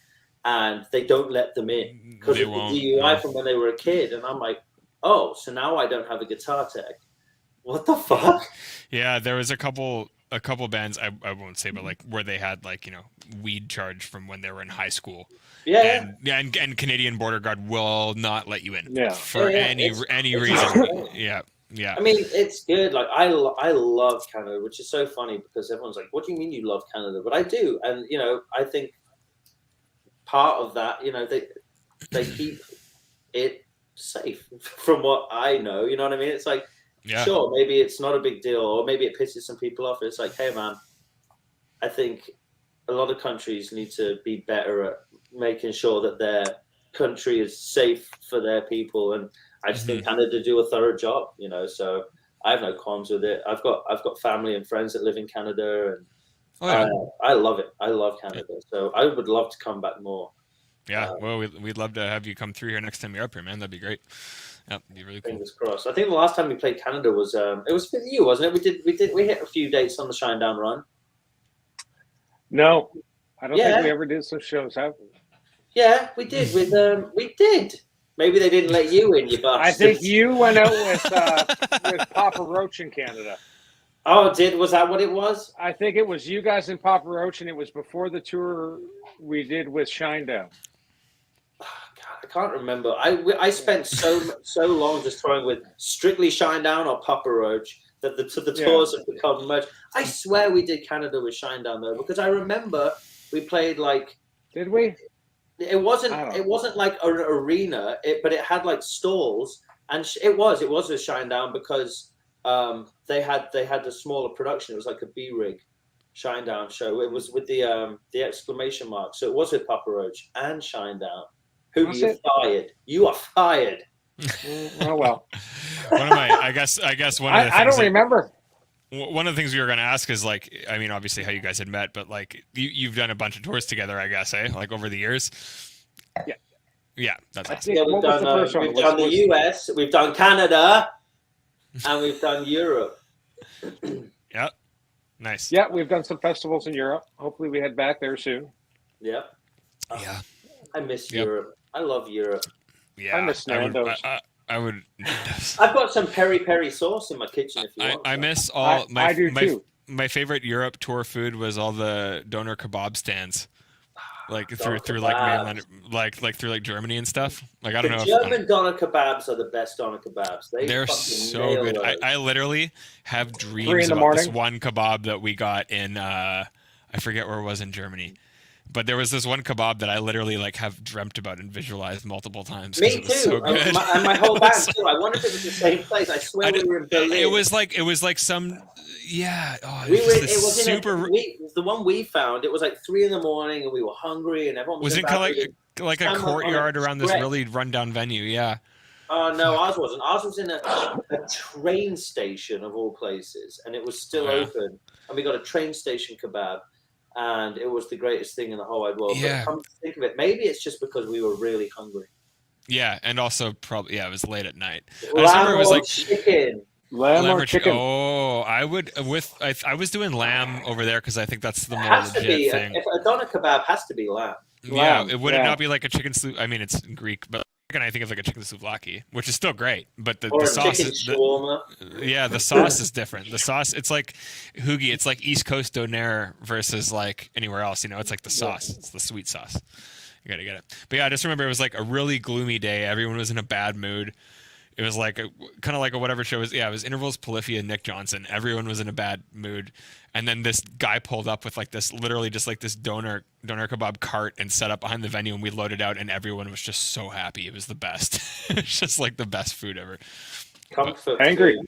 and they don't let them in because of the DUI from when they were a kid. And I'm like, oh, so now I don't have a guitar tech. What the fuck? Yeah, there was a couple bands I won't say, but like where they had like, you know, weed charge from when they were in high school. Yeah. And Canadian Border Guard will not let you in. Yeah. For any reason. Hard. Yeah. Yeah. I mean, it's good. Like I love Canada, which is so funny because everyone's like, "What do you mean you love Canada?" But I do, and you know, I think part of that, you know, they keep it safe from what I know. You know what I mean? It's like, sure, maybe it's not a big deal, or maybe it pisses some people off. It's like, hey, man, I think a lot of countries need to be better at making sure that their country is safe for their people, and I just think Canada do a thorough job, you know. So I have no qualms with it. I've got family and friends that live in Canada, and I love it. I love Canada, so I would love to come back more. Yeah, well, we'd love to have you come through here next time you're up here, man. That'd be great. Yep, it'd be really cool. Fingers crossed. I think the last time we played Canada was it was with you, wasn't it? We hit a few dates on the Shinedown run. No, I don't think we ever did some shows, have we? Yeah, we did. We did. Maybe they didn't let you in, you bastards. I think you went out with Papa Roach in Canada. Oh, was that what it was? I think it was you guys and Papa Roach, and it was before the tour we did with Shinedown. God, I can't remember. I spent so long just trying with strictly Shinedown or Papa Roach that the tours have become much. I swear we did Canada with Shinedown though, because I remember we played like. Did we? It wasn't like an arena, but it had like stalls, and it was a Shinedown because they had the smaller production. It was like a B-rig Shinedown show. It was with the exclamation mark. So it was with Papa Roach and Shinedown. Hoogie, you're fired. You are fired. Oh well. I guess one of the things I don't remember. One of the things we were going to ask is like, I mean, obviously how you guys had met, but like you've done a bunch of tours together, I guess, like over the years. Yeah. Yeah, that's awesome. Yeah, we've done the US, we've done Canada, and we've done Europe. Yeah. Nice. Yeah, we've done some festivals in Europe. Hopefully we head back there soon. Yeah. Yeah. I miss Europe. I love Europe. Yeah. I miss Nando's. I would. I've got some peri sauce in my kitchen if you want. I miss all I do too. My favorite Europe tour food was all the doner kebab stands, like through like mainland, like through like Germany and stuff. Like I don't know. German doner kebabs are the best doner kebabs. They're so good. I literally have dreams about this one kebab that we got in I forget where it was in Germany. But there was this one kebab that I literally like have dreamt about and visualized multiple times. Me It was too, so good. and my whole band too. I wonder if it was the same place. I swear we were in Berlin. It was like some, yeah. Oh, We were. It this was super. the one we found. It was like 3 a.m, and we were hungry, and everyone was it kind of like a courtyard around this really rundown venue? Yeah. Oh no, ours wasn't. Ours was in a train station of all places, and it was still open. And we got a train station kebab, and it was the greatest thing in the whole wide world. Yeah. But come to think of it, maybe it's just because we were really hungry. Yeah, and also probably it was late at night. Lamb I remember it was like chicken. Lamb or chicken? Oh, I was doing lamb over there because I think that's the more legit thing. If a doner kebab has to be lamb. Yeah, it would not be like a chicken soup. I mean, it's in Greek, but I think it's like a chicken souvlaki, which is still great. But the sauce is the sauce is different. The sauce, it's like Hoogie. It's like East Coast doner versus like anywhere else. It's like the sauce. It's the sweet sauce. You gotta get it. But yeah, I just remember it was like a really gloomy day. Everyone was in a bad mood. It was like kind of like a whatever show was. Yeah, it was Intervals, Polyphia, Nick Johnson. Everyone was in a bad mood. And then this guy pulled up with like this, literally just like this doner kebab cart and set up behind the venue, and we loaded out, and everyone was just so happy. It was the best. It's just like the best food ever. Comfort. Angry.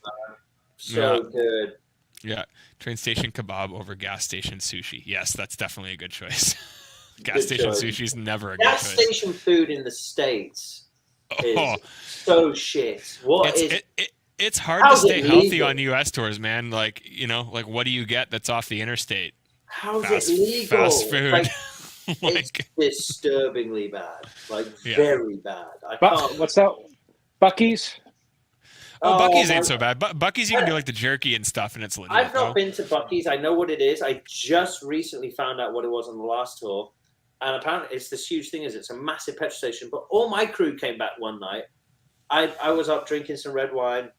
So good. Yeah. Train station kebab over gas station sushi. Yes, that's definitely a good choice. Gas station sushi is never a good choice. Gas station food in the States is so shit. It's hard to stay healthy on U.S. tours, man. Like, like what do you get that's off the interstate? How's it legal? Fast food. It's disturbingly bad. Like, very bad. I can't. What's that? Buc-ee's? Oh, Buc-ee's ain't so bad. Buc-ee's, you can do like the jerky and stuff, and it's legit. I've not been to Buc-ee's. I know what it is. I just recently found out what it was on the last tour. And apparently it's this huge thing. It's a massive petrol station. But all my crew came back one night. I was up drinking some red wine.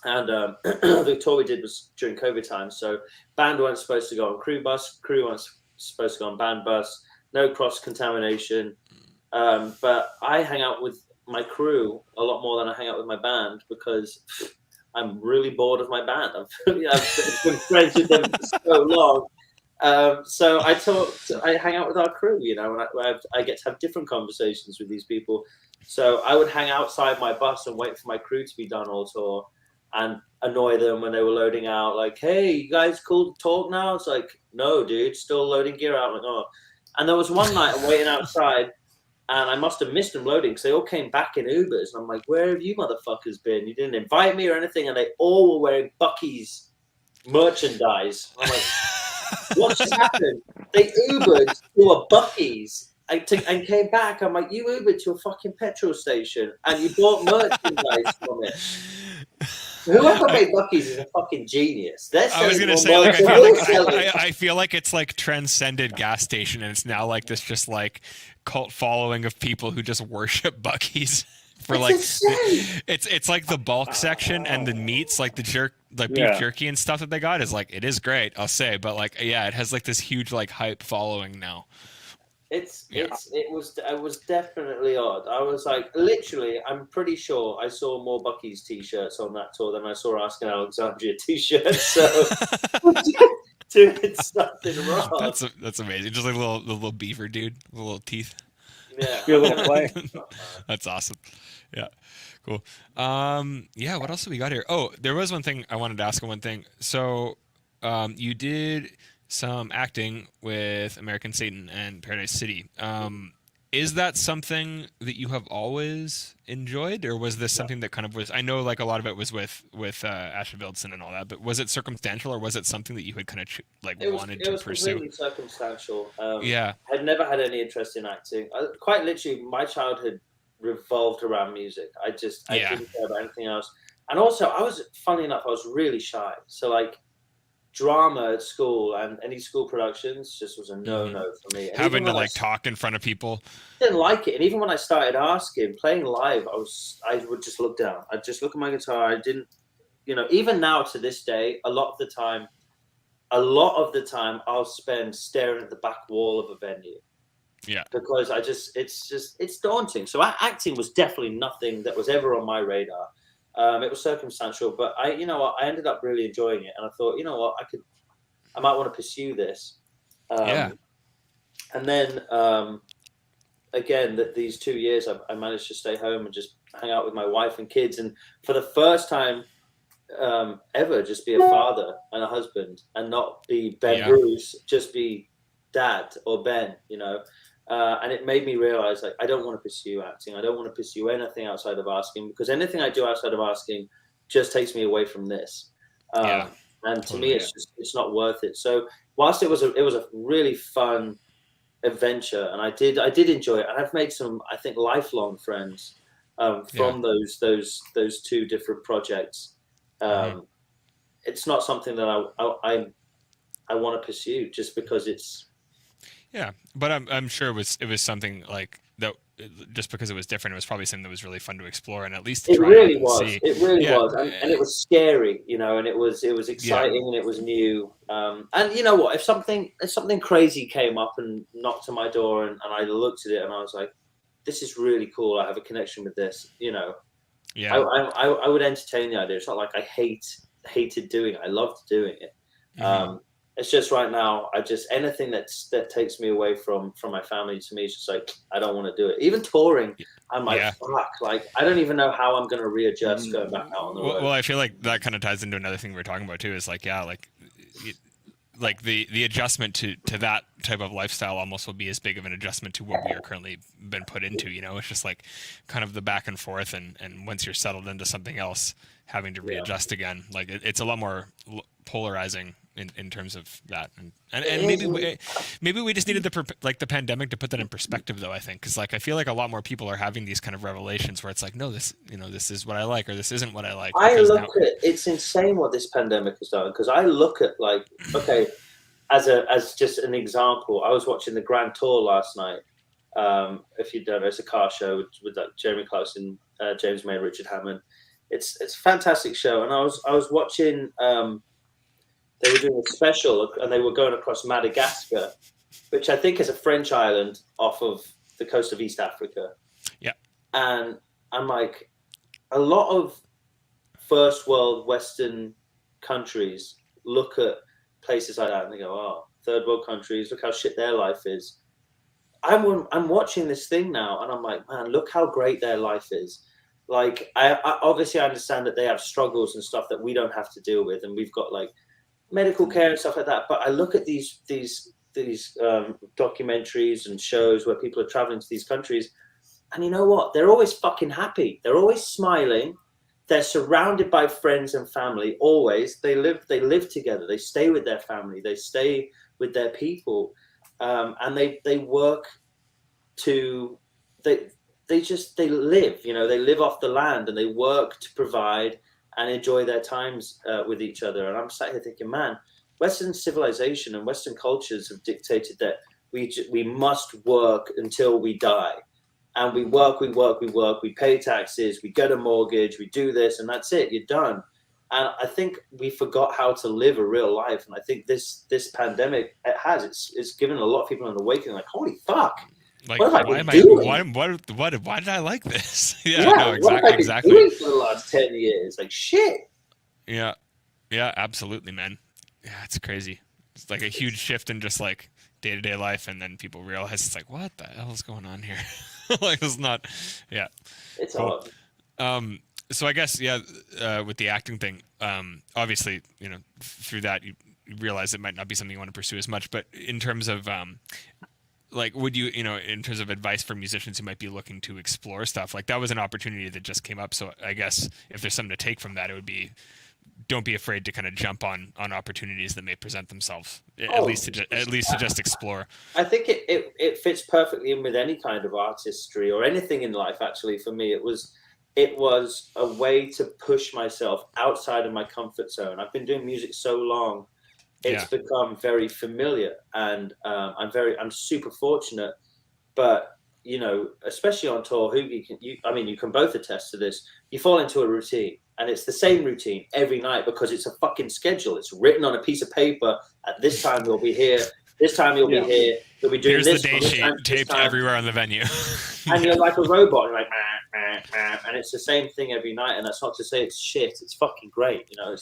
And the tour we did was during COVID time. So band weren't supposed to go on crew bus. Crew weren't supposed to go on band bus. No cross-contamination. But I hang out with my crew a lot more than I hang out with my band because I'm really bored of my band. I've been friends with them for so long. So I hang out with our crew, and I get to have different conversations with these people. So I would hang outside my bus and wait for my crew to be done all tour and annoy them when they were loading out. Like, hey, you guys cool to talk now? It's like, no, dude, still loading gear out. I'm like, oh. And there was one night I'm waiting outside and I must have missed them loading because they all came back in Ubers. And I'm like, where have you motherfuckers been? You didn't invite me or anything. And they all were wearing Buc-ee's merchandise. I'm like, what just happened? They Ubered to a Buc-ee's and came back. I'm like, you Ubered to a fucking petrol station and you bought merchandise from it. Whoever made Buc-ee's is a fucking genius. I was gonna say, like, I feel like it's like transcended gas station, and it's now like this just like cult following of people who just worship Buc-ee's for like it's like the bulk section and the meats, like the beef jerky and stuff that they got is like, it is great, I'll say, but like it has like this huge like hype following now. It was definitely odd. I was like, literally, I'm pretty sure I saw more Buc-ee's t-shirts on that tour than I saw Asking Alexandria t-shirts. So doing something wrong. That's amazing. Just like the little beaver dude, with little teeth. Yeah, your little play. That's awesome. Yeah, cool. What else have we got here? Oh, there was one thing I wanted to ask. One thing. So, you did some acting with American Satan and Paradise City. Is that something that you have always enjoyed, or was this something that kind of was? I know like a lot of it was with Asher Vildson and all that, but was it circumstantial, or was it something that you had kind of wanted to pursue? It was completely circumstantial. I'd never had any interest in acting. Quite literally, my childhood revolved around music. I didn't care about anything else. And also, funny enough, I was really shy. So like, drama at school and any school productions just was a no-no for me. And having to talk in front of people, didn't like it. And even when I started playing live, I would just look down. I'd just look at my guitar. I didn't, even now to this day, a lot of the time I'll spend staring at the back wall of a venue. Yeah. Because it's daunting. So acting was definitely nothing that was ever on my radar. It was circumstantial, but I ended up really enjoying it, and I thought, I might want to pursue this. And then again, that these 2 years, I managed to stay home and just hang out with my wife and kids, and for the first time ever, just be a father and a husband, and not be Ben Bruce, just be Dad or Ben, you know. And it made me realize, like, I don't want to pursue acting. I don't want to pursue anything outside of asking, because anything I do outside of asking just takes me away from this. And to me, it's not worth it. So whilst it was a really fun adventure, and I did enjoy it, and I've made some, I think, lifelong friends from those two different projects. It's not something that I want to pursue just because it's. Yeah, but I'm sure it was something like that. Just because it was different, it was probably something that was really fun to explore, and at least to try really and was. see. It really was, and it was scary, you know, and it was exciting, and it was new. And you know what? If something crazy came up and knocked on my door, and I looked at it, and I was like, "This is really cool. I have a connection with this," you know. Yeah, I would entertain the idea. It's not like I hated doing it. I loved doing it. It's just right now, anything that takes me away from my family, to me, is just like, I don't want to do it. Even touring, I'm like, fuck, like, I don't even know how I'm going to readjust going back out on the road. Well, I feel like that kind of ties into another thing we were talking about too, is like, like the adjustment to that type of lifestyle almost will be as big of an adjustment to what we are currently been put into, you know. It's just like kind of the back and forth, and once you're settled into something else, having to readjust again. Like it's a lot more polarizing in terms of that, and maybe we just needed the pandemic to put that in perspective, though. I think, because like I feel like a lot more people are having these kind of revelations where it's like, no, this is what I like, or this isn't what I like. It's insane what this pandemic has done, because I look at, like, okay, as just an example, I was watching the Grand Tour last night. If you don't know, it's a car show with Jeremy Clarkson, James May, Richard Hammond. It's a fantastic show, and I was watching. They were doing a special, and they were going across Madagascar, which I think is a French island off of the coast of East Africa. Yeah. And I'm like, a lot of first world Western countries look at places like that and they go, oh, third world countries, look how shit their life is. I'm watching this thing now, and I'm like, man, look how great their life is. Like, I obviously understand that they have struggles and stuff that we don't have to deal with, and we've got like medical care and stuff like that. But I look at these documentaries and shows where people are traveling to these countries, and you know what? They're always fucking happy. They're always smiling. They're surrounded by friends and family. Always, they live together. They stay with their family. They stay with their people, and they work to they live. You know, they live off the land, and they work to provide and enjoy their times with each other. And I'm sat here thinking, man, Western civilization and Western cultures have dictated that we must work until we die. And we work, we pay taxes, we get a mortgage, we do this, and that's it, you're done. And I think we forgot how to live a real life. And I think this pandemic, it's given a lot of people an awakening, like, holy fuck. Like, what have why I been doing? Why did I like this? No, exactly. What have I been doing for the last 10 years? Like, shit. Yeah, absolutely, man. Yeah, it's crazy. It's like a huge shift in just like day-to-day life, and then people realize it's like, what the hell is going on here? Like, it's not. Yeah, it's cool. Odd. So I guess with the acting thing, obviously, you know, through that you realize it might not be something you want to pursue as much. But in terms of like, would you, you know, in terms of advice for musicians who might be looking to explore stuff, like that was an opportunity that just came up. So I guess if there's something to take from that, it would be, don't be afraid to kind of jump on opportunities that may present themselves, at least to just explore. I think it fits perfectly in with any kind of artistry or anything in life. Actually, for me, it was a way to push myself outside of my comfort zone. I've been doing music so long. It's become very familiar, and I'm super fortunate. But you know, especially on tour, Hoogie, you can both attest to this. You fall into a routine, and it's the same routine every night because it's a fucking schedule. It's written on a piece of paper. At this time, we'll be here. This time, you'll be here. You'll be doing Here's this. the day sheet taped everywhere on the venue. And you're like a robot. You're like, and it's the same thing every night. And that's not to say it's shit. It's fucking great. You know,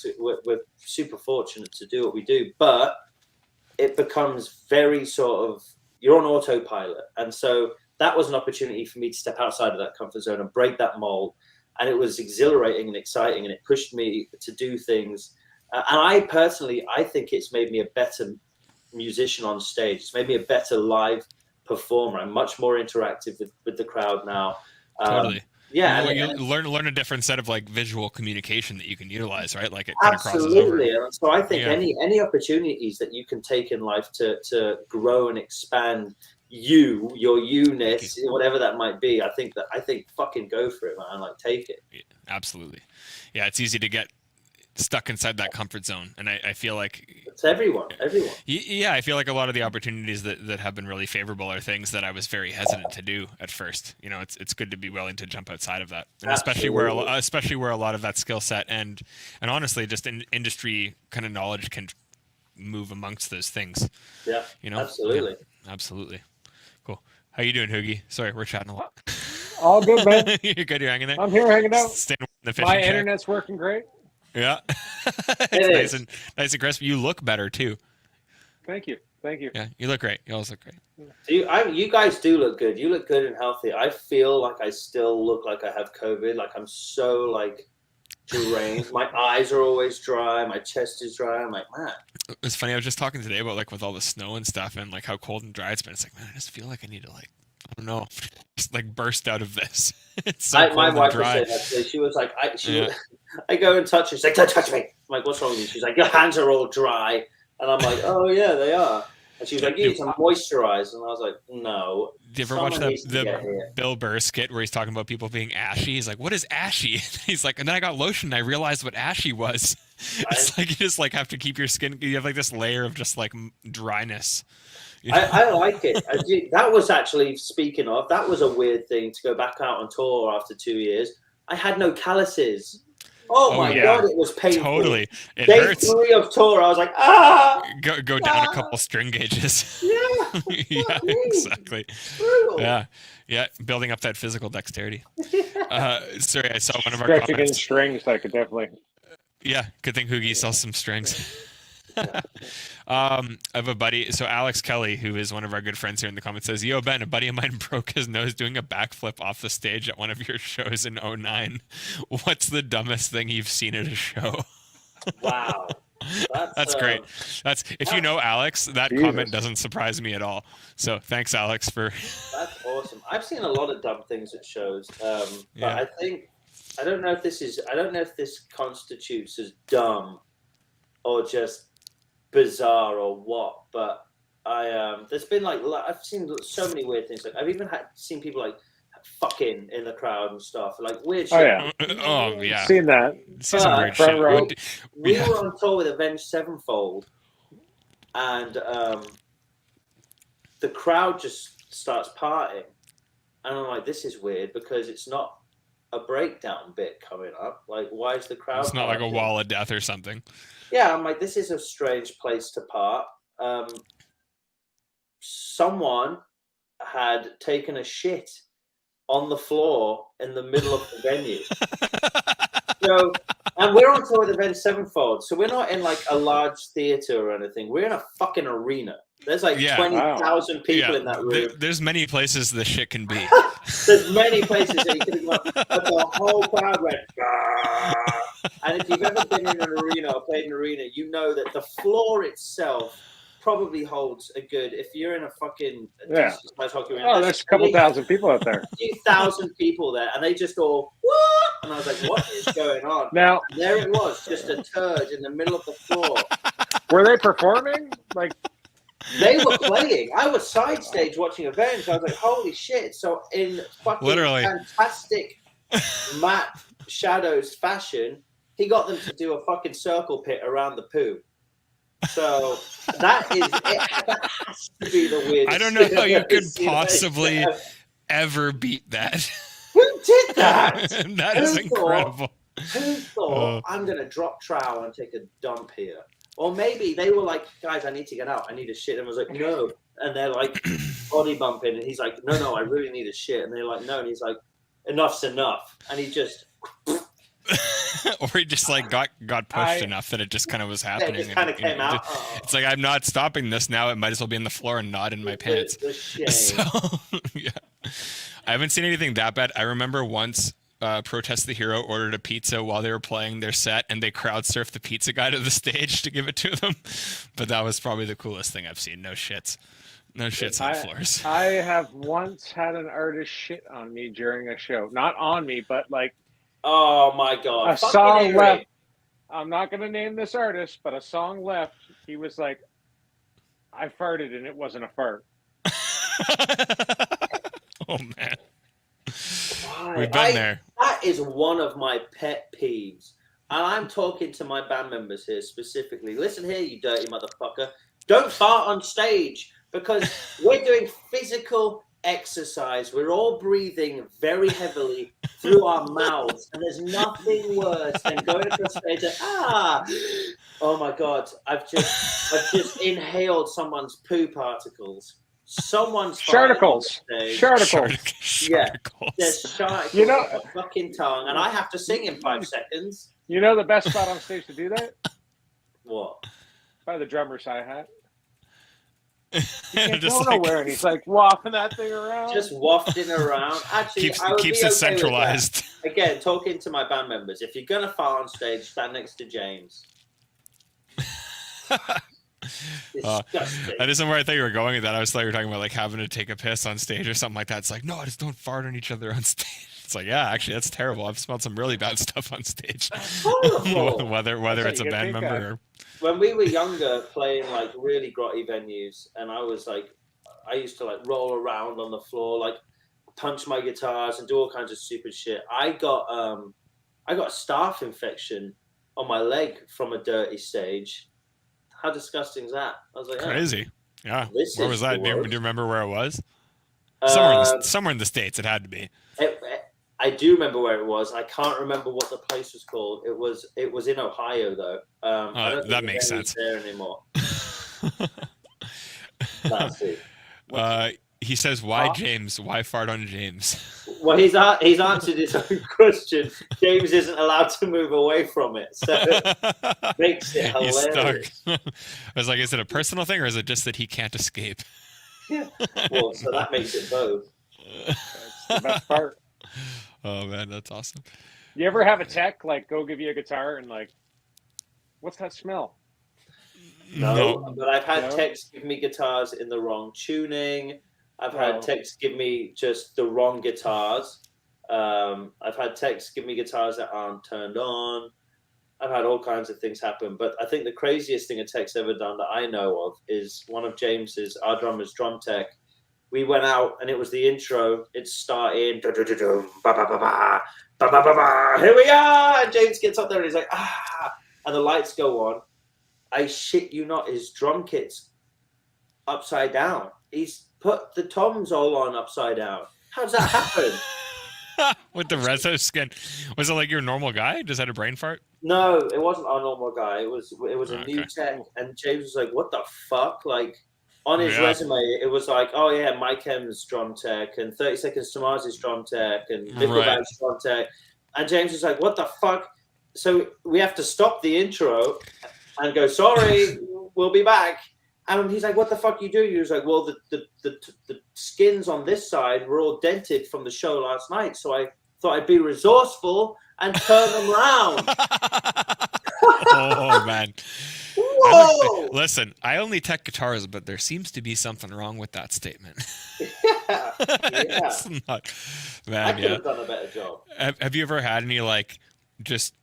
we're super fortunate to do what we do. But it becomes very sort of you're on autopilot. And so that was an opportunity for me to step outside of that comfort zone and break that mold. And it was exhilarating and exciting, and it pushed me to do things. And I personally, I think it's made me a better musician on stage. It's made me a better live performer. I'm much more interactive with the crowd now. Totally. Yeah, you learn a different set of like visual communication that you can utilize, right? Like it kind of absolutely. crosses over. And so I think any opportunities that you can take in life to grow and expand your you-ness, whatever that might be, I think fucking go for it, man. Like, take it. Yeah, absolutely. Yeah, it's easy to get stuck inside that comfort zone, and I feel like it's everyone. Yeah, I feel like a lot of the opportunities that have been really favorable are things that I was very hesitant to do at first. You know, it's good to be willing to jump outside of that, and especially where a lot of that skill set and honestly just industry kind of knowledge can move amongst those things. Yeah, you know, absolutely. Yeah, absolutely. Cool. How you doing, Hoogie? Sorry, we're chatting a lot. All good, man. You're good. You're hanging there. I'm here hanging out. Staying in the fishing My shack. internet's working great. Yeah, it's nice and crisp. You look better too. Thank you. Yeah, you look great. You always look great. You guys do look good. You look good and healthy. I feel like I still look like I have COVID. Like I'm so like drained. My eyes are always dry. My chest is dry. I'm like, man. It's funny. I was just talking today about like with all the snow and stuff and like how cold and dry it's been. It's like, man, I just feel like I need to like, I don't know, just like burst out of this. It's so cold my wife and dry. was saying that today. She was like, I go and touch her. She's like, don't touch me. I'm like, what's wrong with you? She's like, your hands are all dry. And I'm like, oh yeah, they are. And she was like, you need to moisturize. And I was like, no. Do you ever watch the Bill Burr skit where he's talking about people being ashy? He's like, what is ashy? He's like, and then I got lotion and I realized what ashy was. It's like you just like have to keep your skin, you have like this layer of just like dryness. You know? I like it. That was actually, speaking of, that was a weird thing to go back out on tour after 2 years. I had no calluses. Oh my God, it was painful. Totally. It Day hurts. 3 of tour, I was like, ah! Go down a couple string gauges. Yeah. Yeah, exactly. Yeah, building up that physical dexterity. Sorry, I saw one of our stretching comments. in strings, I could definitely. Yeah, good thing Hoogie sells some strings. I have a buddy, so Alex Kelly, who is one of our good friends here in the comments, says, yo, Ben, a buddy of mine broke his nose doing a backflip off the stage at one of your shows in 2009. What's the dumbest thing you've seen at a show? Wow. That's great. That's if you know Alex, that comment doesn't surprise me at all. So thanks, Alex, for that's awesome. I've seen a lot of dumb things at shows. But I don't know if this constitutes as dumb or just bizarre or what, but there's been like, I've seen so many weird things. Like I've even seen people like fucking in the crowd and stuff, like weird shit. Oh yeah, seen that. Some weird shit. We were on tour with Avenged Sevenfold, and the crowd just starts partying, and I'm like, this is weird because it's not a breakdown bit coming up. Like, why is the crowd? It's not like a wall of death or something. Yeah, I'm like, this is a strange place to part. Someone had taken a shit on the floor in the middle of the venue. So, and we're on tour with Avenged Sevenfold, so we're not in like a large theater or anything. We're in a fucking arena. There's like 20,000 people in that room. There's many places the shit can be. There's many places that you can go, but the whole crowd went, "Gah!" And if you've ever been in an arena or played in an arena, you know that the floor itself probably holds a good, if you're in a fucking hockey arena, there's a couple thousand people out there. A few thousand people there, and they just all, what? And I was like, what is going on? Now, and there it was, just a turd in the middle of the floor. Were they performing? Like, they were playing. I was side stage watching Avenged. I was like, holy shit. So in fucking fantastic Matt Shadows fashion, he got them to do a fucking circle pit around the poo. So that has to be the weirdest. I don't know how you could possibly ever beat that. Who did that? That is incredible. Who thought I'm going to drop trowel and take a dump here? Or maybe they were like, guys, I need to get out. I need a shit. And I was like, no. And they're like, body bumping. And he's like, no, I really need a shit. And they're like, no. And he's like, enough's enough. And he just... or he just like got pushed enough that it just kind of was happening. It just kind of came out. It's like, I'm not stopping this now. It might as well be in the floor and not in my pants. The shame. So yeah, I haven't seen anything that bad. I remember once Protest the Hero ordered a pizza while they were playing their set, and they crowd surfed the pizza guy to the stage to give it to them. But that was probably the coolest thing I've seen. No shits on floors. I have once had an artist shit on me during a show. Not on me, but like, oh my god, a song left. I'm not going to name this artist, but a song left. He was like, I farted and it wasn't a fart. Oh man. Why? We've been there. That is one of my pet peeves. And I'm talking to my band members here specifically. Listen here, you dirty motherfucker. Don't fart on stage, because we're doing physical exercise. We're all breathing very heavily through our mouths. And there's nothing worse than going across stage and, oh my God, I've just inhaled someone's poo particles. Someone's Sharticles. Yeah, there's sharticles on the fucking tongue, and I have to sing in 5 seconds. You know the best spot on stage to do that? What? By the drummer's hi-hat. He can't go nowhere, and he's like wafting that thing around. Just wafting around. Actually, keeps it centralized. Again, talking to my band members, if you're going to fart on stage, stand next to James. That isn't where I thought you were going with that. I thought you were talking about like having to take a piss on stage or something like that. It's like, no, just don't fart on each other on stage. It's like, yeah, actually, that's terrible. I've smelled some really bad stuff on stage. whether it's a band member or... When we were younger, playing like really grotty venues, and I used to like roll around on the floor, like punch my guitars and do all kinds of stupid shit. I got a staph infection on my leg from a dirty stage. How disgusting is that? I was like, crazy. Yeah. Where was that? Do you remember where it was? Somewhere in the States, it had to be. I do remember where it was. I can't remember what the place was called. It was in Ohio, though. I don't think that makes sense. There anymore. That's it. He says, "Why James? Why fart on James?" Well, he's answered his own question. James isn't allowed to move away from it, so it makes it hilarious. I was like, is it a personal thing, or is it just that he can't escape? Yeah. Well, so that makes it both. That's the best part. Oh man, that's awesome. You ever have a tech like go give you a guitar and like, what's that smell? No. But I've had techs give me guitars in the wrong tuning. I've had techs give me just the wrong guitars. I've had techs give me guitars that aren't turned on. I've had all kinds of things happen. But I think the craziest thing a tech's ever done that I know of is one of our drummer's drum tech. We went out and it was the intro. It's starting. Here we are. And James gets up there and he's like, and the lights go on. I shit you not, his drum kit's upside down. He's put the toms all on upside down. How does that happen? With the reso skin. Was it like your normal guy? Just had a brain fart? No, it wasn't our normal guy. It was a new tech. And James was like, what the fuck? Like, on his resume, it was like, oh yeah, Mike M's drum tech, and 30 Seconds to Mars' drum tech, and Nickelback's drum tech. And James was like, what the fuck? So we have to stop the intro and go, sorry, we'll be back. And he's like, what the fuck are you doing? He was like, well, the skins on this side were all dented from the show last night, so I thought I'd be resourceful and turn them around. Oh, man. Whoa! Listen, I only tech guitars, but there seems to be something wrong with that statement. Yeah. It's not, man, I could have done a better job. Have you ever had any, like, just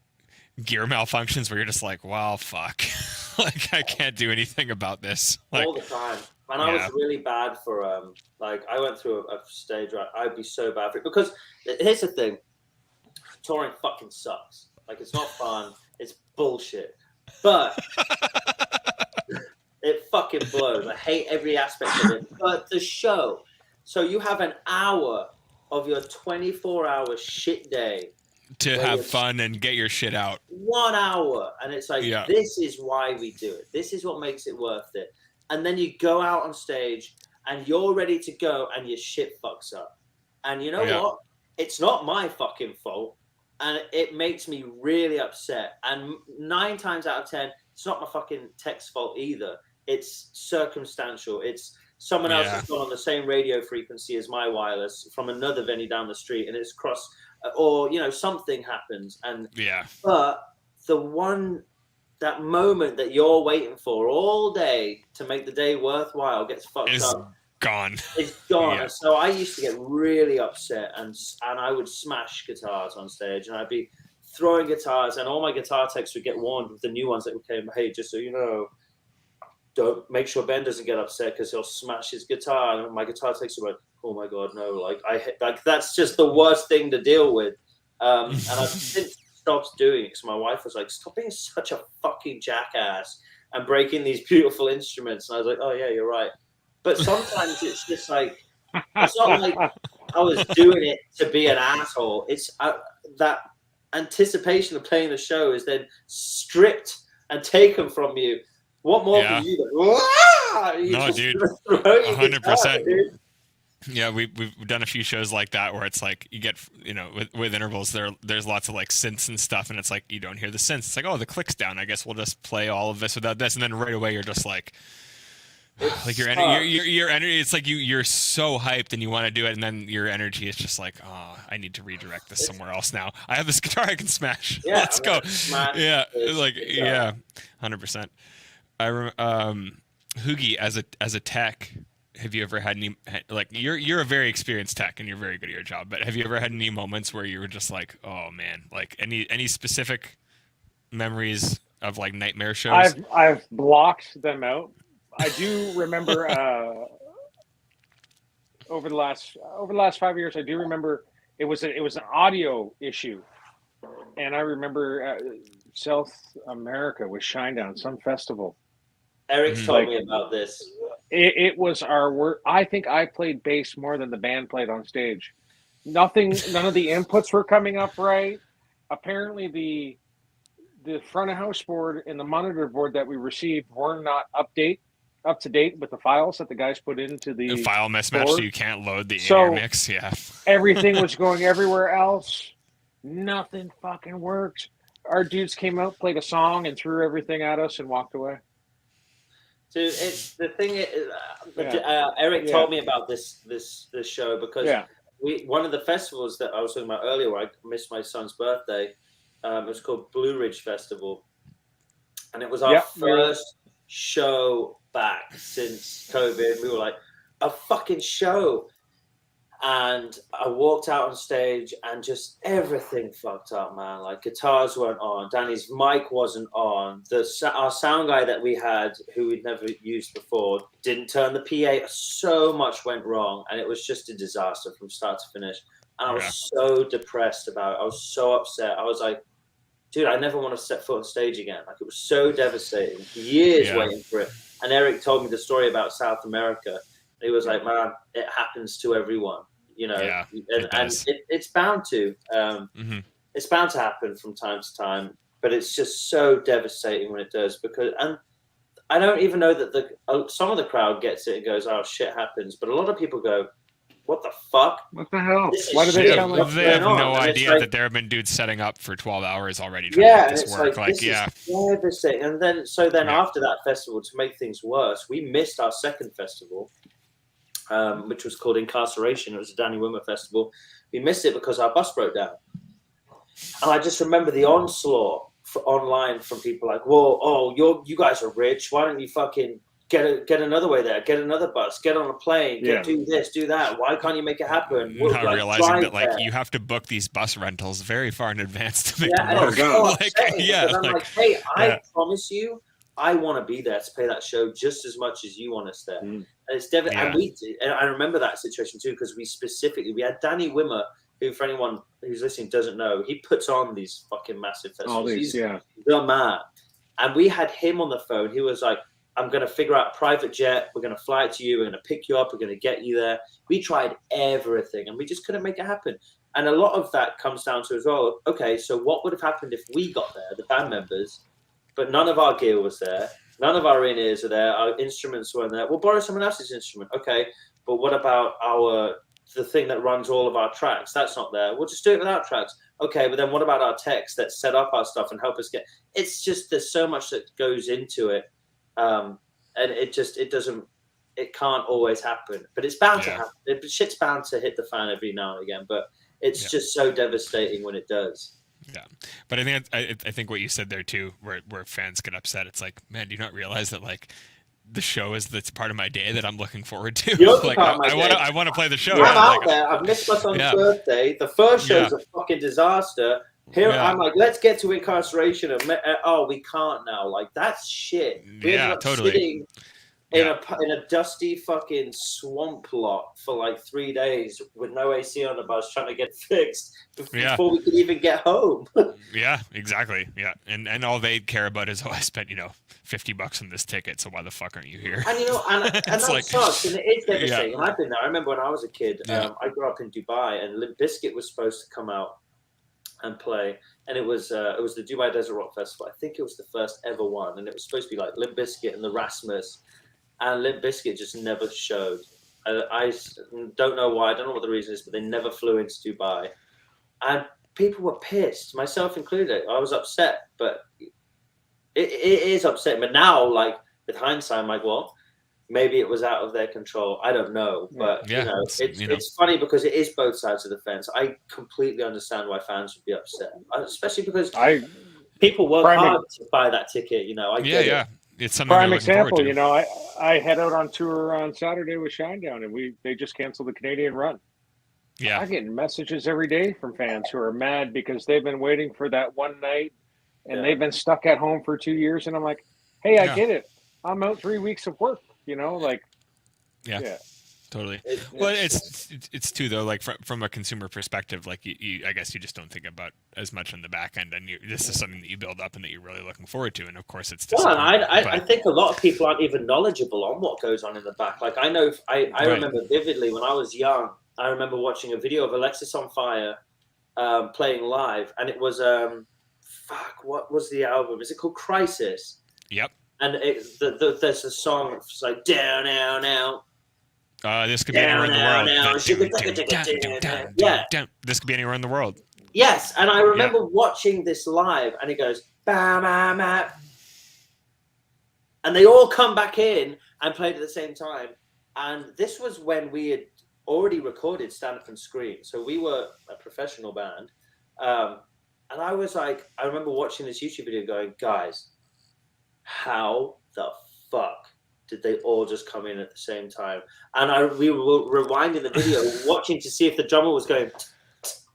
gear malfunctions where you're just like, wow, fuck. Like, I can't do anything about this. Like, all the time. And I was really bad for, like, I went through a stage where I'd be so bad for it. Because here's the thing. Touring fucking sucks. Like, it's not fun. It's bullshit. But it fucking blows. I hate every aspect of it. But the show. So you have an hour of your 24-hour shit day to have fun and get your shit out. 1 hour. And it's like, this is why we do it. This is what makes it worth it. And then you go out on stage and you're ready to go and your shit fucks up. And you know what? It's not my fucking fault. and it makes me really upset. And 9 times out of 10, it's not my fucking tech's fault either. It's circumstantial. It's someone else has gone on the same radio frequency as my wireless from another venue down the street, and it's crossed, or something happens. And but that moment that you're waiting for all day to make the day worthwhile gets fucked up. Gone. It's gone. Yeah. So I used to get really upset, and I would smash guitars on stage, and I'd be throwing guitars, and all my guitar techs would get warned with the new ones that came. Hey, just so you know, don't make sure Ben doesn't get upset because he'll smash his guitar. And my guitar techs were like, "Oh my god, no!" Like that's just the worst thing to deal with. And I've since stopped doing it because my wife was like, "Stop being such a fucking jackass and breaking these beautiful instruments." And I was like, "Oh yeah, you're right." But sometimes it's just like, it's not like I was doing it to be an asshole. It's that anticipation of playing the show is then stripped and taken from you. What more can you do? No, dude, 100%. Yeah, we've done a few shows like that where it's like you get, with intervals there's lots of like synths and stuff, and it's like you don't hear the synths. It's like, oh, the click's down. I guess we'll just play all of this without this, and then right away you're just like your energy. It's like you're so hyped and you want to do it, and then your energy is just like, oh, I need to redirect this somewhere else now. I have this guitar I can smash. Yeah, let's go. Yeah, like 100%. Hoogie, as a tech, have you ever had any, like, you're a very experienced tech and you're very good at your job, but have you ever had any moments where you were just like, oh man, like any specific memories of like nightmare shows? I've blocked them out. I do remember over the last 5 years, I do remember it was an audio issue, and I remember South America was Shinedown, some festival. Eric told me about this. It was our work. I think I played bass more than the band played on stage. None of the inputs were coming up right. Apparently, the front of house board and the monitor board that we received were not up to date with the files that the guys put into the file mismatch, board. So you can't load the in-ear mix. Yeah, everything was going everywhere else. Nothing fucking worked. Our dudes came out, played a song, and threw everything at us and walked away. Dude, it's the thing. Eric told me about this show because one of the festivals that I was talking about earlier, where I missed my son's birthday, it was called Blue Ridge Festival, and it was our first show back since COVID. We were like, a fucking show. And I walked out on stage and just everything fucked up, man. Like guitars weren't on, Danny's mic wasn't on, our sound guy that we had, who we'd never used before, didn't turn the PA. So much went wrong, and it was just a disaster from start to finish. And I was so depressed about it. I was so upset. I was like, dude, I never want to step foot on stage again. Like, it was so devastating. Years waiting for it. And Eric told me the story about South America. He was like, man, it happens to everyone, and it's bound to. It's bound to happen from time to time, but it's just so devastating when it does, and I don't even know that some of the crowd gets it and goes, oh, shit happens. But a lot of people go, what the fuck? What the hell? Why do they sound like they have no idea that there have been dudes setting up for 12 hours already trying to make this work. Devastating. And then after that festival, to make things worse, we missed our second festival, which was called Incarceration. It was a Danny Wimmer festival. We missed it because our bus broke down. And I just remember the onslaught online from people like, whoa, you guys are rich. Why don't you fucking get another way there, get another bus, get on a plane, do this, do that. Why can't you make it happen? Not realizing that you have to book these bus rentals very far in advance to make them work. I'm like, hey, I promise you, I want to be there to play that show just as much as you want us there. And it's devastating. And I remember that situation too, because we had Danny Wimmer, who, for anyone who's listening doesn't know, he puts on these fucking massive festivals. He's the man. And we had him on the phone. He was like, I'm going to figure out a private jet. We're going to fly it to you. We're going to pick you up. We're going to get you there. We tried everything, and we just couldn't make it happen. And a lot of that comes down to as well, okay, so what would have happened if we got there, the band members, but none of our gear was there. None of our in-ears are there. Our instruments weren't there. We'll borrow someone else's instrument. Okay, but what about our the thing that runs all of our tracks. That's not there. We'll just do it without tracks. Okay, but then what about our techs that set up our stuff and help us get? It's just there's so much that goes into it, and it can't always happen. But it's bound to happen. Shit's bound to hit the fan every now and again. But it's just so devastating when it does. Yeah, but I think what you said there too, where fans get upset. It's like, man, do you not realize that like the show is that's part of my day that I'm looking forward to? Like I want to play the show. I'm out there. I've missed my son's birthday. The first show's a fucking disaster. Here I'm like, let's get to incarceration. We can't now. Like that's shit. We're totally. Sitting in a dusty fucking swamp lot for like 3 days with no AC on the bus trying to get fixed before we could even get home. Yeah, exactly. Yeah, and all they care about is, I spent $50 on this ticket, so why the fuck aren't you here? And and that like, sucks, and it is devastating. And I've been there. I remember when I was a kid. I grew up in Dubai, and Limp Bizkit was supposed to come out and play, and it was the Dubai Desert Rock Festival. I think it was the first ever one, and it was supposed to be like Limp Bizkit and the Rasmus. And Limp Bizkit just never showed. I don't know why. I don't know what the reason is, but they never flew into Dubai. And people were pissed, myself included. I was upset, but it is upsetting. But now, like, with hindsight, I'm like, well, maybe it was out of their control. I don't know. But, it's funny because it is both sides of the fence. I completely understand why fans would be upset, especially because people work hard to buy that ticket. I get it. It's something prime example. I head out on tour on Saturday with Shinedown, and they just canceled the Canadian run. Yeah, I get messages every day from fans who are mad because they've been waiting for that one night, and they've been stuck at home for 2 years. And I'm like, hey, I get it. I'm out 3 weeks of work. Totally. It's too though. Like from a consumer perspective, like you I guess you just don't think about as much on the back end, and this is something that you build up and that you're really looking forward to. And of course, it's I think a lot of people aren't even knowledgeable on what goes on in the back. Like I know, I remember vividly when I was young. I remember watching a video of Alexis on Fire playing live, and it was what was the album? Is it called Crisis? Yep. And there's a song. It's like down, down, down. This could be anywhere in the world. This could be anywhere in the world. Yes, and I remember watching this live, and it goes bam, bam, bam, and they all come back in and played at the same time. And this was when we had already recorded Stand Up and Scream, so we were a professional band. And I was like, I remember watching this YouTube video, going, guys, how the fuck did they all just come in at the same time? And we were rewinding the video, watching to see if the drummer was going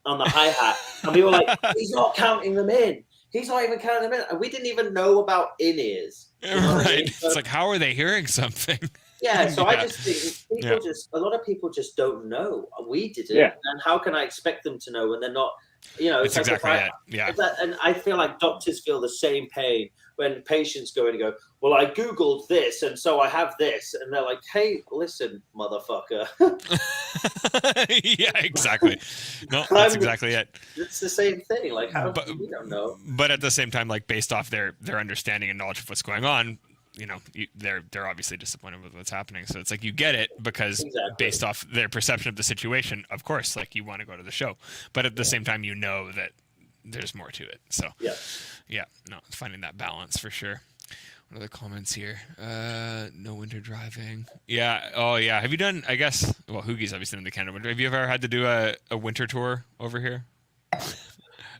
on the hi-hat. And we were like, he's not counting them in. He's not even counting them in. And we didn't even know about in-ears. Right. So, it's like, how are they hearing something? Yeah, so I just think a lot of people just don't know. We didn't. Yeah. And how can I expect them to know when they're not, it's like exactly it. Yeah. And I feel like doctors feel the same pain when patients go in and go, well, I Googled this, and so I have this. And they're like, hey, listen, motherfucker. Yeah, exactly. No, that's exactly it. It's the same thing. Like, we don't know. But at the same time, like, based off their understanding and knowledge of what's going on, they're obviously disappointed with what's happening. So it's like, you get it because based off their perception of the situation, of course, like, you want to go to the show. But at the same time, that there's more to it. So finding that balance for sure. What are the comments here? No winter driving. Yeah. Oh yeah. Have you done, I guess, well, Hoogie's obviously in the Canada winter. Have you ever had to do a winter tour over here?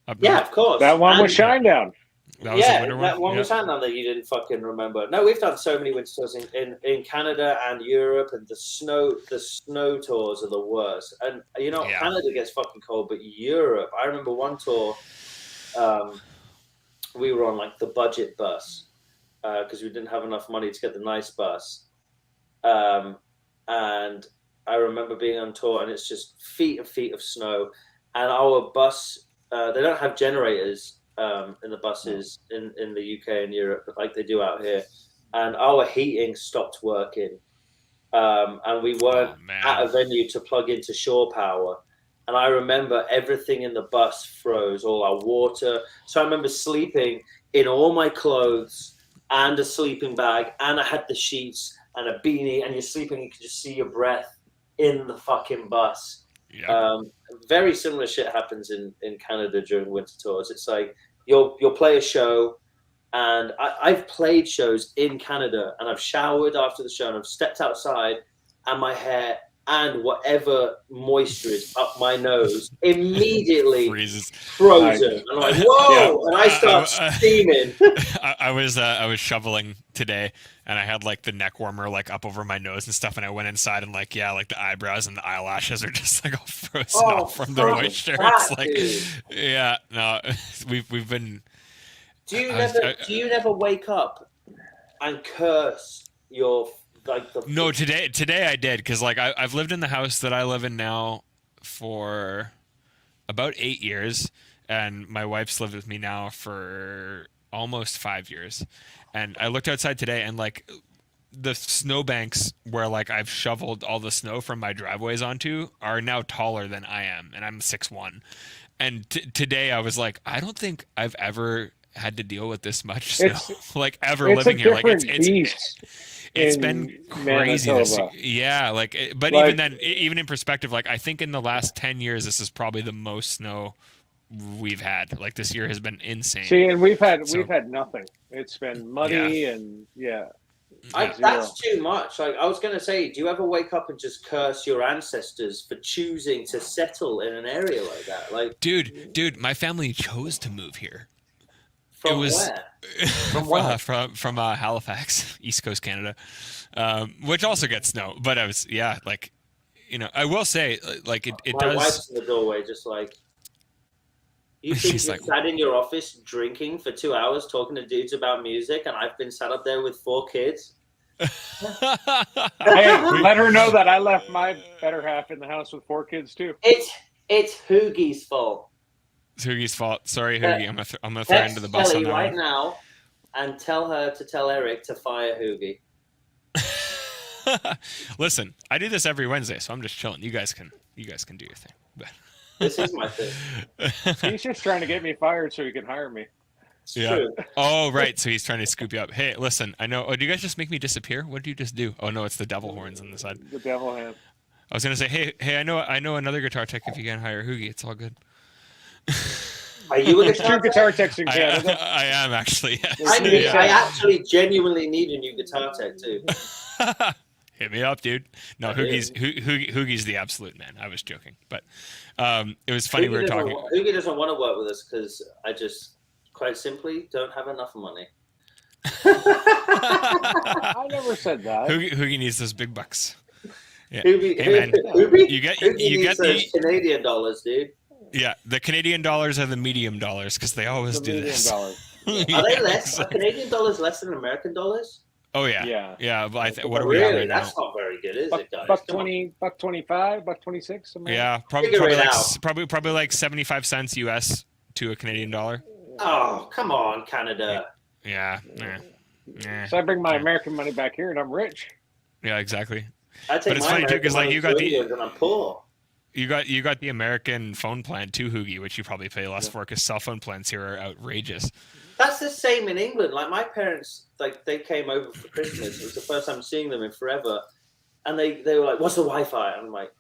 Of course. That one was Shinedown. That was the winter one? That one was Shinedown that you didn't fucking remember. No, we've done so many winter tours in Canada and Europe, and the snow tours are the worst. And Canada gets fucking cold, but Europe, I remember one tour, we were on like the budget bus because we didn't have enough money to get the nice bus. And I remember being on tour, and it's just feet and feet of snow. And our bus, they don't have generators in the buses in the UK and Europe like they do out here. And our heating stopped working. And we weren't at a venue to plug into shore power. And I remember everything in the bus froze, all our water. So I remember sleeping in all my clothes and a sleeping bag, and I had the sheets and a beanie, and you're sleeping, you can just see your breath in the fucking bus. Yeah. Very similar shit happens in Canada during winter tours. It's like you'll play a show, and I've played shows in Canada, and I've showered after the show, and I've stepped outside, and my hair and whatever moisture is up my nose immediately freezes, frozen. And I'm like, whoa! And I start steaming. I was shoveling today, and I had like the neck warmer like up over my nose and stuff, and I went inside and like the eyebrows and the eyelashes are just like all frozen off from the moisture. It's like, dude. Yeah, no, we've been. Do you never wake up and curse your No, today I did, because like I've lived in the house that I live in now for about 8 years, and my wife's lived with me now for almost 5 years. And I looked outside today, and like the snowbanks where like I've shoveled all the snow from my driveways onto are now taller than I am, and I'm 6'1". And today I was like, I don't think I've ever had to deal with this much snow, like ever living here. Like it's been crazy. Yeah, like, but like, even then, even in perspective, like I think in the last 10 years, this is probably the most snow we've had. Like this year has been insane. See, and we've had nothing. It's been muddy and that's too much. Like I was gonna say, do you ever wake up and just curse your ancestors for choosing to settle in an area like that? Like, dude, my family chose to move here. From where? From Halifax, East Coast Canada, which also gets snow. But I was, like, I will say, like, it does. My wife's in the doorway, just like, you think you sat in your office drinking for 2 hours talking to dudes about music, and I've been sat up there with 4 kids? Hey, let her know that I left my better half in the house with 4 kids too. It's Hoogie's fault. It's Hoogie's fault. Sorry, Hoogie. I'm gonna throw into the bus Kelly on that right now, and tell her to tell Eric to fire Hoogie. Listen, I do this every Wednesday, so I'm just chilling. You guys can do your thing. But this is my thing. He's just trying to get me fired so he can hire me. It's true. Oh, right. So he's trying to scoop you up. Hey, listen. I know. Oh, do you guys just make me disappear? What did you just do? Oh no, it's the devil horns on the side. The devil hand. I was gonna say, hey, I know another guitar tech. If you can hire Hoogie, it's all good. Are you a guitar tech in Canada? I am actually. Yes. I actually genuinely need a new guitar tech too. Hit me up, dude. No, Hoogie's the absolute man. I was joking, but it was funny. We were talking. Hoogie doesn't want to work with us because I just quite simply don't have enough money. I never said that. Hoogie needs those big bucks. Yeah. Hoogie, you get those Canadian dollars, dude. Yeah, the Canadian dollars are the medium dollars because they always do this. Dollars. Are they less? Are Canadian dollars less than American dollars? Oh yeah. But what are we at right now? That's not very good, is it, guys? $1.20, $1.25, $1.26. Yeah, probably like 75 cents US to a Canadian dollar. Oh, come on, Canada. Yeah. So I bring my American money back here, and I'm rich. Yeah, exactly. But it's funny too because like you got and I'm poor. You got the American phone plan too, Hoogie, which you probably pay less for because cell phone plans here are outrageous. That's the same in England. Like my parents, like they came over for Christmas. It was the first time seeing them in forever, and they were like, "What's the Wi-Fi?" And I'm like,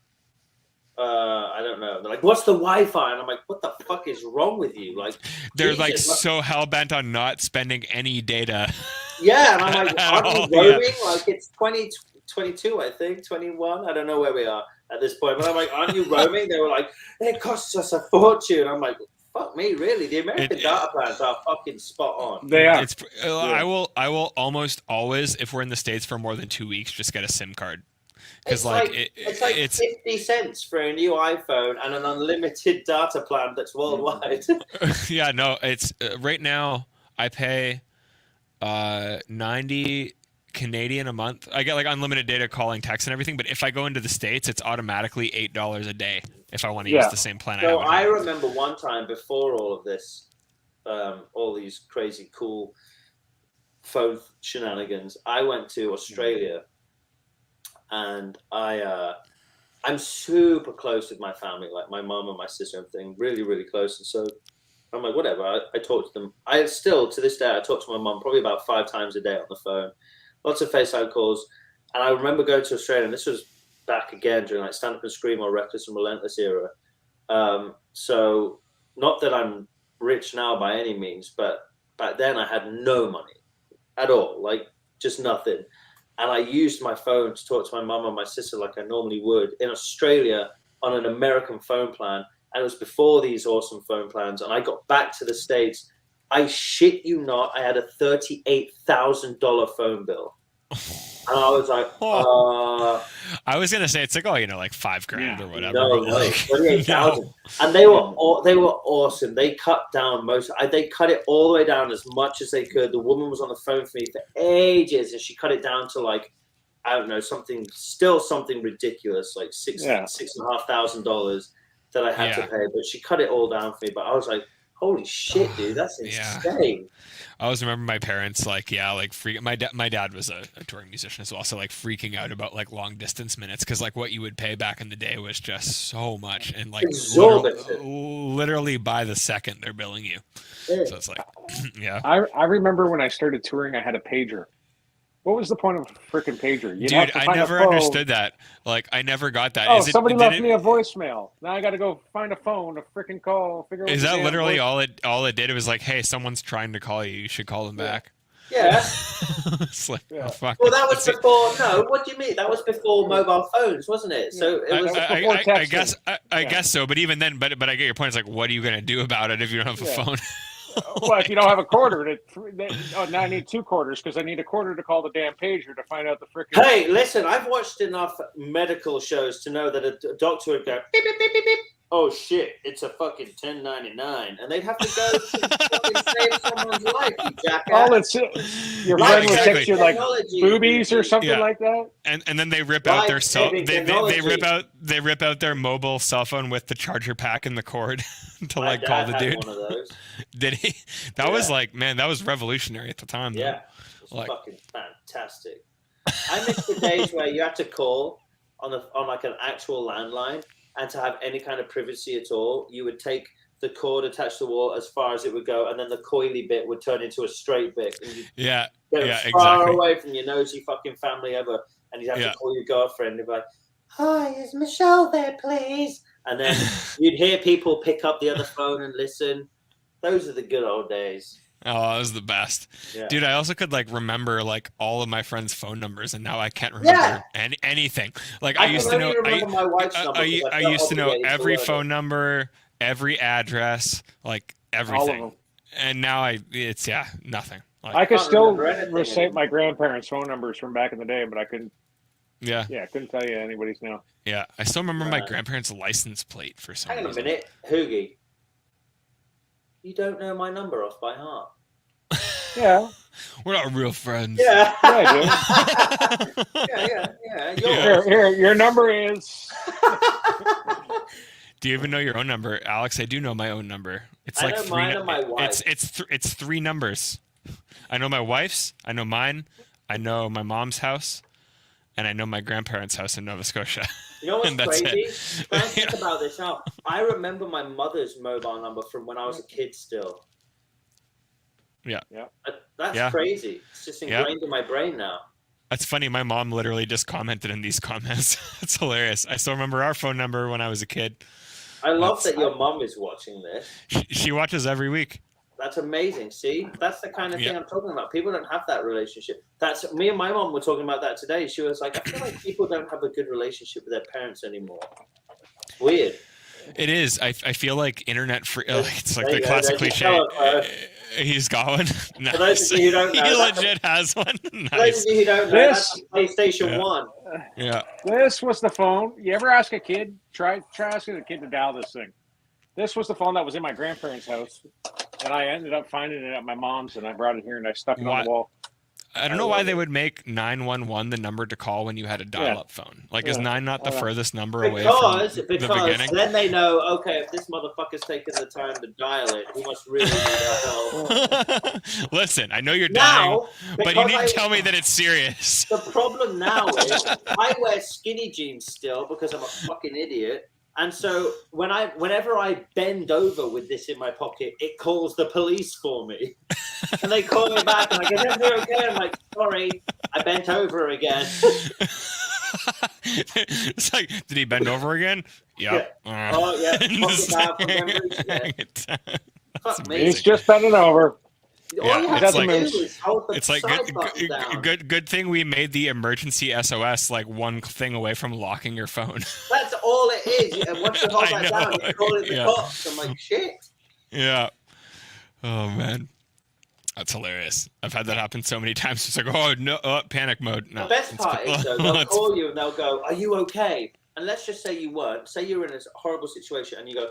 "I don't know." They're like, "What's the Wi-Fi?" And I'm like, "What the fuck is wrong with you?" Like they're like so hell bent on not spending any data. Yeah, and I'm like, "Aren't we roaming?" Yeah. Like it's 2022, I think 21. I don't know where we are at this point, but I'm like, "Aren't you roaming?" They were like, "It costs us a fortune." I'm like, fuck me, really? The American data plans are fucking spot on. They are. I will almost always, if we're in the States for more than 2 weeks, just get a SIM card. Because it's 50 cents for a new iPhone and an unlimited data plan that's worldwide. Yeah, no, it's right now I pay 90 Canadian a month. I get like unlimited data, calling, text, and everything. But if I go into the States, it's automatically $8 a day if I want to use the same plan. So I remember one time before all of this, all these crazy cool phone shenanigans, I went to Australia, and I'm super close with my family, like my mom and my sister and everything, really, really close. And so I'm like, whatever. I talk to them. I still, to this day, I talk to my mom probably about 5 times a day on the phone. Lots of FaceTime calls. And I remember going to Australia, and this was back again during like Stand Up and Scream or Reckless and Relentless era. So not that I'm rich now by any means, but back then I had no money at all, like just nothing. And I used my phone to talk to my mum and my sister like I normally would in Australia on an American phone plan. And it was before these awesome phone plans. And I got back to the States. I shit you not, I had a $38,000 phone bill. And I was like, I was gonna say it's like, like $5,000 or whatever. No, like, 38,000. No. And they were awesome. They cut down they cut it all the way down as much as they could. The woman was on the phone for me for ages, and she cut it down to like, I don't know, something ridiculous, like $6,500 that I had to pay. But she cut it all down for me. But I was like, holy shit, dude, that's insane. I always remember my parents my dad was a touring musician as well, so like freaking out about like long distance minutes, because like what you would pay back in the day was just so much, and like literally by the second they're billing you. So it's like, I remember when I started touring, I had a pager. What was the point of a freaking pager? Dude, I never understood that. Like, I never got that. Oh, somebody left me a voicemail. Now I got to go find a phone, a freaking call, figure out. Is that literally all it did? It was like, hey, someone's trying to call you. You should call them back. Yeah. Fuck. Well, that was before. No, what do you mean? That was before mobile phones, wasn't it? So it was before texting. I guess so. But even then, but I get your point. It's like, what are you gonna do about it if you don't have a phone? Well, if you don't have a quarter, now I need 2 quarters because I need a quarter to call the damn pager to find out the freaking. Hey, listen, I've watched enough medical shows to know that a doctor would go beep beep beep beep beep. Oh shit, it's a fucking $10.99, and they'd have to go to save someone's life. You jackass. All it's your friend would text you like boobies or something like that, and then they rip out their they rip out their mobile cell phone with the charger pack and the cord to like call the dude. One of those. Did he? That was like, man, that was revolutionary at the time. Yeah, it was like, fucking fantastic. I miss the days where you had to call on like an actual landline. And to have any kind of privacy at all, you would take the cord attached to the wall as far as it would go, and then the coily bit would turn into a straight bit. And you'd far away from your nosy fucking family ever, and you'd have to call your girlfriend and be like, "Hi, is Michelle there, please?" And then you'd hear people pick up the other phone and listen. Those are the good old days. Oh, that was the best. Yeah. Dude, I also could like remember like all of my friends' phone numbers, and now I can't remember anything. Like I used to know I used to know every phone number, every address, like everything. And now it's nothing. Like, I could still recite my grandparents' phone numbers from back in the day, but I couldn't. Yeah, couldn't tell you anybody's now. Yeah, I still remember my grandparents' license plate for some reason. Hang on a minute, Hoogie. You don't know my number off by heart. Yeah. We're not real friends. Yeah. I do. yeah. Here, your number is. Do you even know your own number, Alex? I do know my own number. It's like I know mine and my wife's. It's 3 numbers. I know my wife's. I know mine. I know my mom's house, and I know my grandparents' house in Nova Scotia. You know what's crazy? Try and think about this now. I remember my mother's mobile number from when I was a kid still. Yeah. That's crazy. It's just ingrained in my brain now. That's funny. My mom literally just commented in these comments. It's hilarious. I still remember our phone number when I was a kid. I love that your mom is watching this. She watches every week. That's amazing. See, that's the kind of thing I'm talking about. People don't have that relationship. That's me and my mom were talking about that today. She was like, I feel like people don't have a good relationship with their parents anymore. Weird. It is. I feel like internet free. It's like the classic cliche. He's got one. Nice. For those of you who don't know, he legit has one. Nice. For those of you who don't know, that's PlayStation 1. Yeah. This was the phone. You ever ask a kid? Try asking a kid to dial this thing. This was the phone that was in my grandparents' house, and I ended up finding it at my mom's, and I brought it here and I stuck it on the wall. I don't know why they would make 911 the number to call when you had a dial-up phone. Like, is 9 not the furthest number away from the beginning? Because then they know, okay, if this motherfucker's taking the time to dial it, he must really need our help. Listen, I know you're dying, but you need to tell me that it's serious. The problem now is I wear skinny jeans still because I'm a fucking idiot. And so whenever I bend over with this in my pocket, it calls the police for me. And they call me back and I go, "Is everything okay?" I'm like, "Sorry, I bent over again." It's like, did he bend over again? Yep. Yeah. Oh yeah. Just Pocket from memories. Yeah. Fuck me. He's just bending over. All Yeah, you have it's to like- do is hold the It's like side button down. good thing we made the emergency SOS like one thing away from locking your phone. That's all it is. And once you hold I that down, know. you call it the Yeah. cops. I'm like, shit. Yeah. Oh man, that's hilarious. I've had that happen so many times. It's like, oh no, panic mode. No, The best it's part cool. is though, they'll It's- call you and they'll go, "Are you okay?" And let's just say you weren't. Say you're in a horrible situation and you go,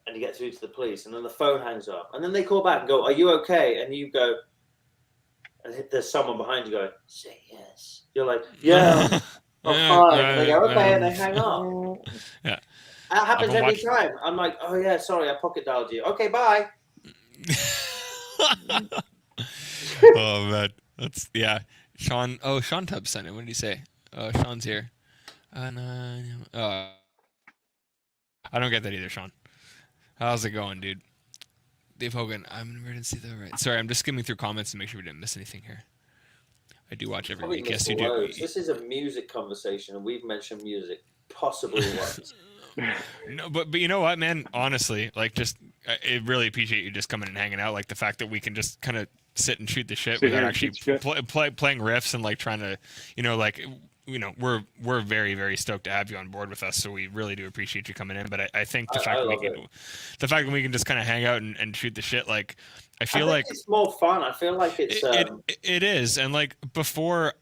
and you get through to the police, and then the phone hangs up, and then they call back and go, "Are you okay?" And you go, and there's someone behind you going, "Say yes." You're like, "Yeah, I'm fine." And they go, "Okay," and they hang up. Yeah. That happens I've been every time. I'm like, "Oh yeah, sorry, I pocket dialed you." Okay, bye. Oh man, that's yeah. Sean Tubbs sent it. What did he say? Sean's here. No. I don't get that either, Sean. How's it going, dude? Dave Hogan, I'm an emergency though, right? Sorry, I'm just skimming through comments to make sure we didn't miss anything here. I do watch every Probably week. Yes, missed you do. loads. This is a music conversation, and we've mentioned music possibly once. No, but you know what, man? Honestly, like, just I really appreciate you just coming and hanging out. Like the fact that we can just kind of sit and shoot the shit Sit without here and actually shoot shit. playing riffs and like trying to, like, we're very, very stoked to have you on board with us. So we really do appreciate you coming in. But I think the fact that we can just kind of hang out and shoot the shit, like, I feel like it's more fun. I feel like it's it is. And like before,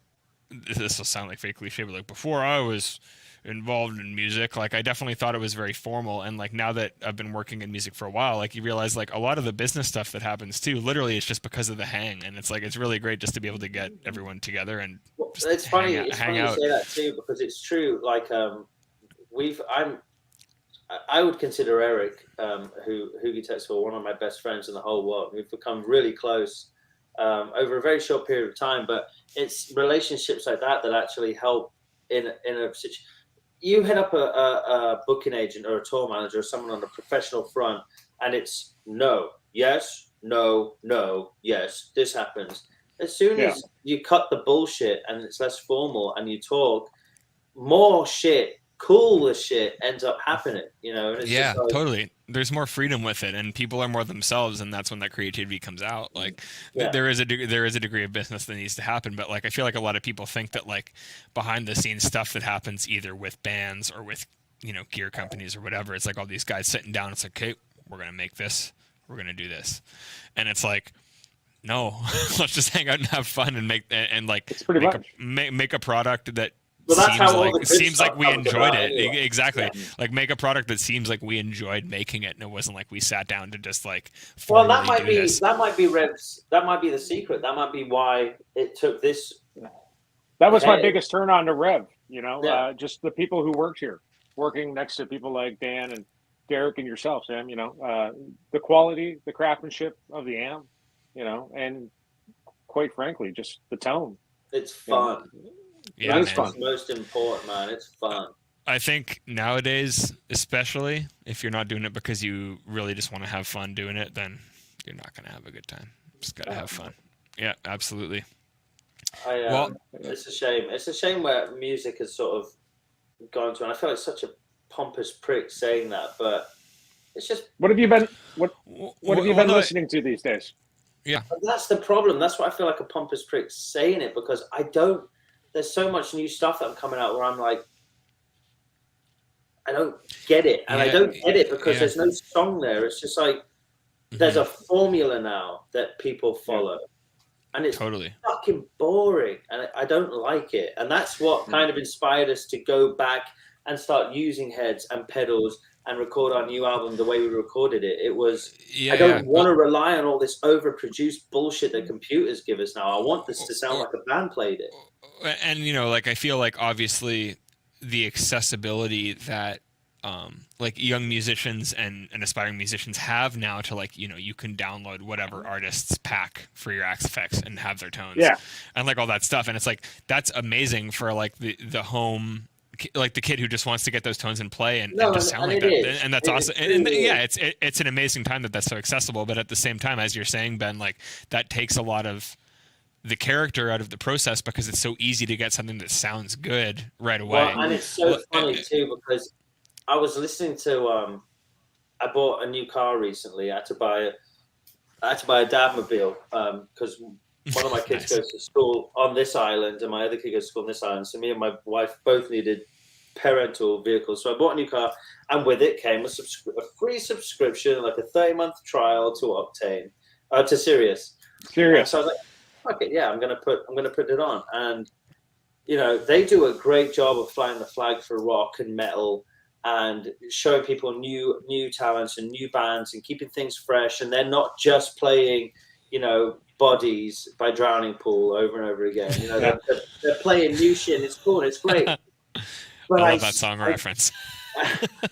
this will sound like fake cliche, but like before I was involved in music, like I definitely thought it was very formal, and like now that I've been working in music for a while, like you realize like a lot of the business stuff that happens too, literally it's just because of the hang, and it's like it's really great just to be able to get everyone together and just it's funny. hang It's hang funny out. you say that too, because it's true. Like I would consider Eric, who Hoogie takes for one of my best friends in the whole world. We've become really close over a very short period of time, but it's relationships like that that actually help in a situation. You hit up a booking agent or a tour manager or someone on a professional front, and it's no, yes, no, no, yes, this happens. As soon as you cut the bullshit and it's less formal and you talk, more shit, cooler shit ends up happening, And it's Yeah, just like, totally. There's more freedom with it, and people are more themselves, and that's when that creativity comes out. Like, there is a degree of business that needs to happen, but like I feel like a lot of people think that like behind the scenes stuff that happens either with bands or with gear companies or whatever, it's like all these guys sitting down. It's like, okay, we're gonna make this, we're gonna do this, and it's like, no, let's just hang out and have fun and make a product that. Well, that's how all the good seems stuff like we comes enjoyed about it. anyway. Exactly. Yeah. Like make a product that seems like we enjoyed making it, and it wasn't like we sat down to just like. Well, that might do be this. Rev's. That might be the secret. That might be why it took this. That was my biggest turn on to Revv. Yeah. Just the people who worked here, working next to people like Dan and Derek and yourself, Sam. The quality, the craftsmanship of the amp, and quite frankly, just the tone. It's fun. Yeah, it's fun. It's most important, man. It's fun. I think nowadays, especially if you're not doing it because you really just want to have fun doing it, then you're not going to have a good time. Just got to have fun. Yeah, absolutely. It's a shame. It's a shame where music has sort of gone to, and I feel like such a pompous prick saying that, but it's just. What have you been? What have you been listening to these days? Yeah, that's the problem. That's why I feel like a pompous prick saying it, because I don't. There's so much new stuff that I'm coming out where I'm like, I don't get it, and I don't get it because there's no song there. It's just like there's a formula now that people follow, and it's totally fucking boring, and I don't like it. And that's what kind of inspired us to go back and start using heads and pedals and record our new album the way we recorded it. It was I don't want to rely on all this overproduced bullshit that computers give us now. I want this to sound like a band played it. And like I feel like obviously the accessibility that like young musicians and aspiring musicians have now to like you can download whatever artist's pack for your Axe Effects and have their tones and like all that stuff, and it's like that's amazing for like the home, like the kid who just wants to get those tones and play and just sound like that, and that's awesome. And it's an amazing time that's so accessible, but at the same time, as you're saying, Ben, like that takes a lot of the character out of the process because it's so easy to get something that sounds good right away. Well, and it's so funny too because I was listening to I bought a new car recently. I had to buy a dadmobile because one of my kids Nice. goes to school on this island and my other kid goes to school on this island. So me and my wife both needed parental vehicles. So I bought a new car, and with it came a free subscription, like a 30-month trial to Octane, to Sirius. Serious. So I was like, fuck it, yeah, I'm gonna put it on. And you know, they do a great job of flying the flag for rock and metal and showing people new talents and new bands and keeping things fresh. And they're not just playing, you know, Bodies by Drowning Pool over and over again. You know, they're playing new shit. And it's cool. And it's great. But I love that song reference.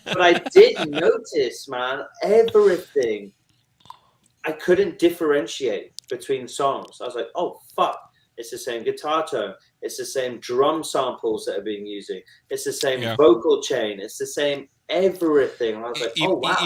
But I did notice, man, everything. I couldn't differentiate between songs. I was like, oh, fuck. It's the same guitar tone. It's the same drum samples that are being used. It's the same vocal chain. It's the same everything. And I was like, oh, wow.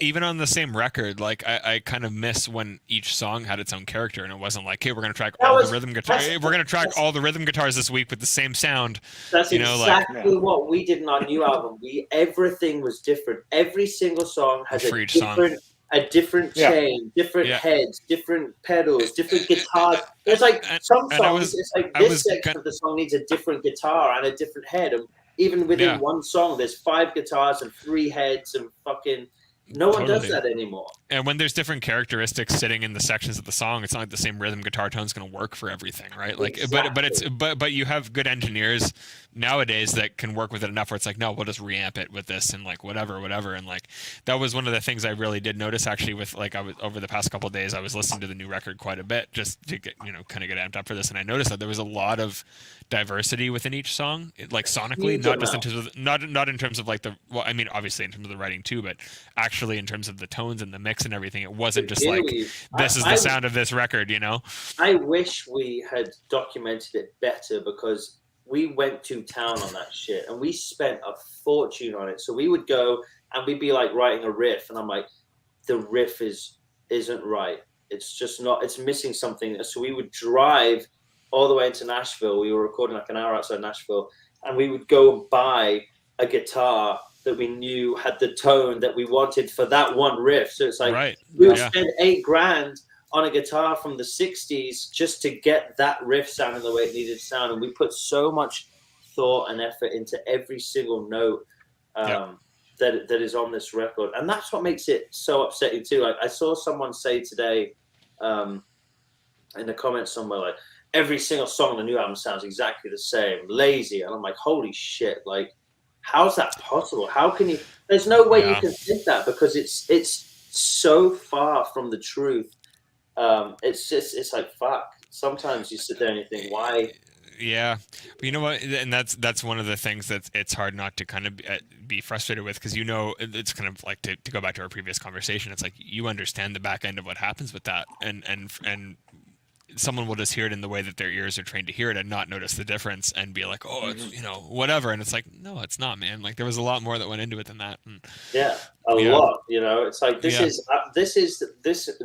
Even on the same record, like I kind of miss when each song had its own character and it wasn't like, hey, we're going to track all the rhythm guitar. We're going to track all the rhythm guitars this week with the same sound. That's exactly what we did in our new album. Everything was different. Every single song has a different chain, different heads, different pedals, different guitars. It's like some songs, it's like this section of the song needs a different guitar and a different head. And even within one song, there's 5 guitars and 3 heads and fucking... No one does that anymore. And when there's different characteristics sitting in the sections of the song, it's not like the same rhythm guitar tone is going to work for everything, right? Like, exactly. but you have good engineers nowadays that can work with it enough where it's like, no, we'll just reamp it with this and like whatever. And like that was one of the things I really did notice actually with like I was over the past couple of days I was listening to the new record quite a bit just to get kind of get amped up for this, and I noticed that there was a lot of diversity within each song, like sonically, not just in terms of not in terms of like I mean obviously in terms of the writing too, but actually in terms of the tones and the mix and everything. It wasn't just like this is the sound of this record, you know. I wish we had documented it better because we went to town on that shit and we spent a fortune on it. So we would go and we'd be like writing a riff and I'm like, the riff isn't right. It's just not, it's missing something. So we would drive all the way into Nashville. We were recording like an hour outside Nashville, and we would go and buy a guitar that we knew had the tone that we wanted for that one riff. So it's like we would spend $8,000 on a guitar from the 60s just to get that riff sounding the way it needed to sound. And we put so much thought and effort into every single note that is on this record. And that's what makes it so upsetting too. Like I saw someone say today in the comments somewhere, like, every single song on the new album sounds exactly the same, lazy. And I'm like, holy shit, like, how's that possible? How can you? There's no way you can think that because it's so far from the truth. It's like, fuck. Sometimes you sit there and you think, why? Yeah, but you know what? And that's one of the things that it's hard not to kind of be frustrated with, because it's kind of like to go back to our previous conversation. It's like you understand the back end of what happens with that, and someone will just hear it in the way that their ears are trained to hear it and not notice the difference and be like, oh, it's, whatever. And it's like, no, it's not, man. Like there was a lot more that went into it than that. And, a lot, it's like, this is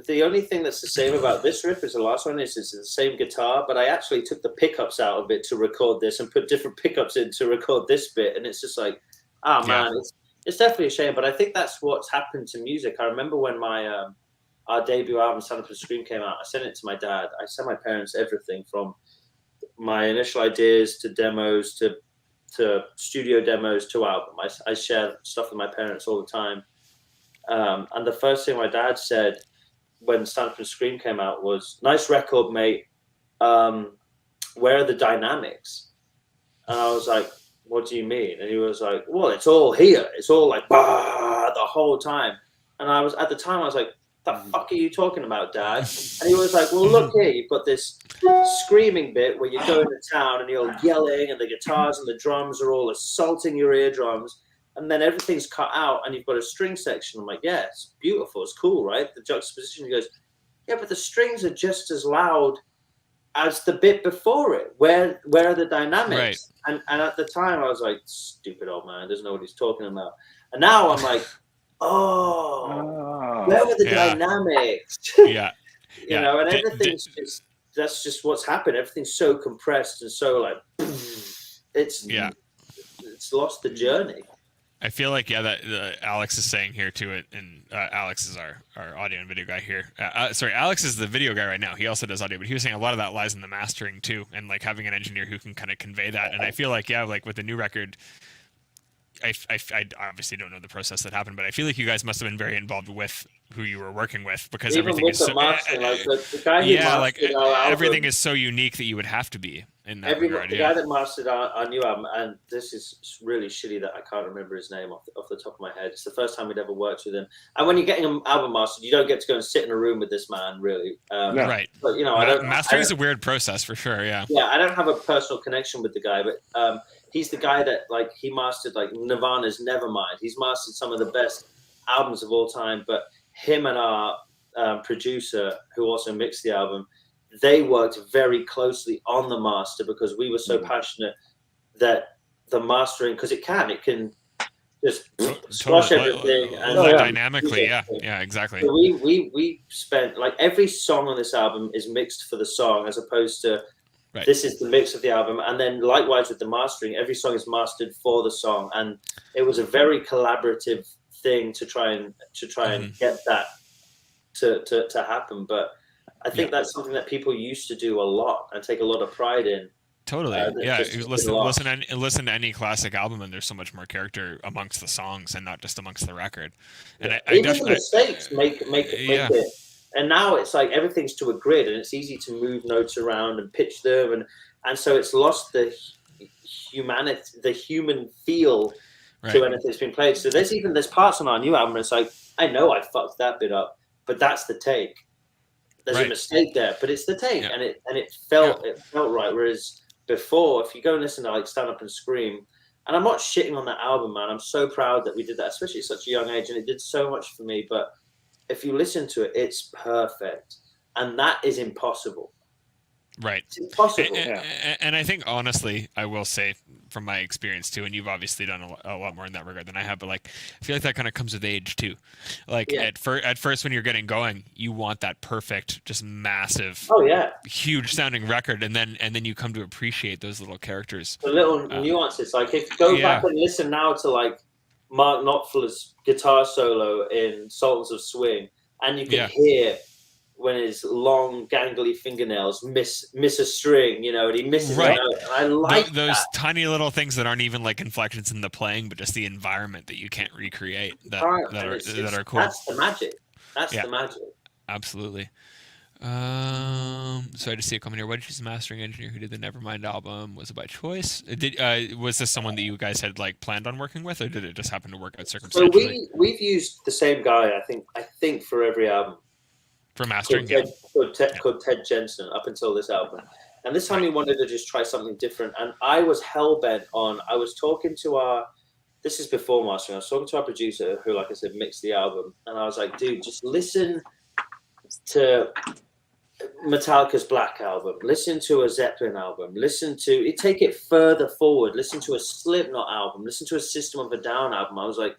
the only thing that's the same about this riff is the last one is it's the same guitar, but I actually took the pickups out of it to record this and put different pickups in to record this bit. And it's just like, man, it's definitely a shame. But I think that's what's happened to music. I remember when our debut album, Stand Up and Scream, came out, I sent it to my dad. I sent my parents everything from my initial ideas to demos to studio demos to album. I share stuff with my parents all the time. And the first thing my dad said when Stand Up and Scream came out was, nice record, mate. Where are the dynamics? And I was like, what do you mean? And he was like, well, it's all here. It's all like, bah, the whole time. And I was like, the fuck are you talking about, Dad? And he was like, well, look here, you've got this screaming bit where you're going to town and you're yelling and the guitars and the drums are all assaulting your eardrums, and then everything's cut out and you've got a string section. I'm like, yeah, it's beautiful, it's cool, right? The juxtaposition. He goes, yeah, but the strings are just as loud as the bit before it. Where are the dynamics? Right. And at the time I was like, stupid old man, doesn't know what he's talking about. And now I'm like, where were the dynamics? Yeah. And everything's just that's just what's happened. Everything's so compressed and so like it's lost the journey. I feel like that Alex is saying here too, and Alex is our audio and video guy here. Sorry, Alex is the video guy right now. He also does audio, but he was saying a lot of that lies in the mastering too, and like having an engineer who can kind of convey that. And I feel like like with the new record, I obviously don't know the process that happened, but I feel like you guys must have been very involved with who you were working with, because even everything with is the so mastering, like the guy who mastered our album, everything is so unique that you would have to be in that regard. The guy that mastered our new album, and this is really shitty that I can't remember his name off the top of my head. It's the first time we'd ever worked with him. And when you're getting an album mastered, you don't get to go and sit in a room with this man, really. Right. But mastering is a weird process for sure. Yeah. Yeah, I don't have a personal connection with the guy, but he's the guy that like he mastered like Nirvana's Nevermind. He's mastered some of the best albums of all time. But him and our producer, who also mixed the album, they worked very closely on the master, because we were so passionate that the mastering, because it can just squash everything and dynamically. Yeah, exactly. So we spent like every song on this album is mixed for the song, as opposed to this is the mix of the album. And then likewise with the mastering, every song is mastered for the song, and it was a very collaborative thing to try and get that to happen. But I think that's something that people used to do a lot and take a lot of pride in. Totally. Listen to any classic album, and there's so much more character amongst the songs and not just amongst the record. And even the mistakes make it. And now it's like everything's to a grid, and it's easy to move notes around and pitch them, and so it's lost the humanity, the human feel to anything that's been played. So there's parts on our new album, and it's like, I know I fucked that bit up, but that's the take. There's a mistake there, but it's the take, and it felt right. Whereas before, if you go and listen to like Stand Up and Scream, and I'm not shitting on that album, man. I'm so proud that we did that, especially at such a young age, and it did so much for me. But if you listen to it, it's perfect, and that is impossible. Right. It's impossible. And I think, honestly, I will say from my experience too, and you've obviously done a lot more in that regard than I have, but like, I feel like that kind of comes with age too. Like at first when you're getting going, you want that perfect, just massive, huge sounding record, and then you come to appreciate those little characters. The little nuances. Like if you go back and listen now to like Mark Knopfler's guitar solo in Sultans of Swing, and you can hear when his long gangly fingernails miss a string, and he misses a note. And I like those tiny little things that aren't even like inflections in the playing, but just the environment that you can't recreate that are cool. That's the magic. That's the magic. Absolutely. So I just see a comment here. Why did you choose a mastering engineer who did the Nevermind album? Was it by choice? Was this someone that you guys had like planned on working with, or did it just happen to work out circumstantially? So we've used the same guy. I think for every album. For mastering, called Ted Jensen up until this album, and this time he wanted to just try something different. And I was hell-bent on. I was talking to this is before mastering. I was talking to our producer, who, like I said, mixed the album, and I was like, dude, just listen to Metallica's Black album, listen to a Zeppelin album, take it further forward, listen to a Slipknot album, listen to a System of a Down album. I was like,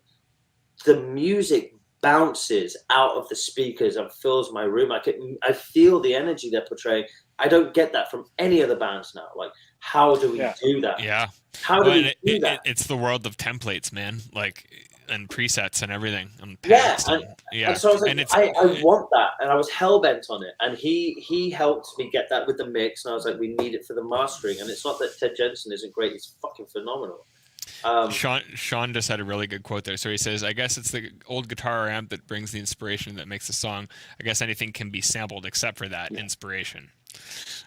the music bounces out of the speakers and fills my room. I feel the energy they're portraying. I don't get that from any other bands now. Like, how do we do that? Yeah. How do we do that? It's the world of templates, man. Like, and presets and everything. And and so I was like, I want that, and I was hell bent on it. And he helped me get that with the mix, and I was like, we need it for the mastering. And it's not that Ted Jensen isn't great; he's fucking phenomenal. Sean just had a really good quote there. So he says, I guess it's the old guitar or amp that brings the inspiration that makes the song. I guess anything can be sampled except for that inspiration.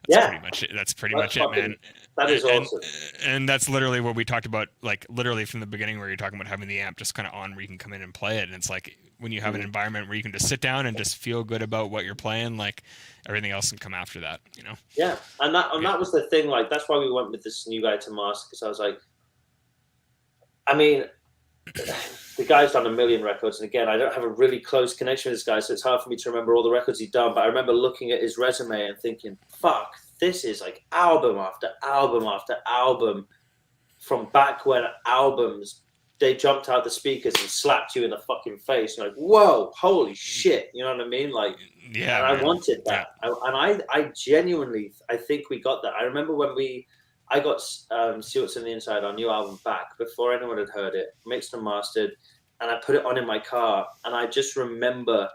That's pretty much it. That's pretty much it, man. That is awesome. And that's literally what we talked about, like literally from the beginning, where you're talking about having the amp just kind of on where you can come in and play it. And it's like when you have an environment where you can just sit down and just feel good about what you're playing, like everything else can come after that, Yeah. And that was the thing. Like, that's why we went with this new guy to master, because I was like, I mean, the guy's done a million records, and again, I don't have a really close connection with this guy, so it's hard for me to remember all the records he's done, but I remember looking at his resume and thinking, fuck, this is like album after album after album from back when albums they jumped out the speakers and slapped you in the fucking face. Like, whoa, holy shit. You know what I mean? Like, yeah, and man. I wanted that. Yeah. I genuinely, I think we got that. I remember when I got See What's in the Inside, our new album, back before anyone had heard it, mixed and mastered, and I put it on in my car. And I just remember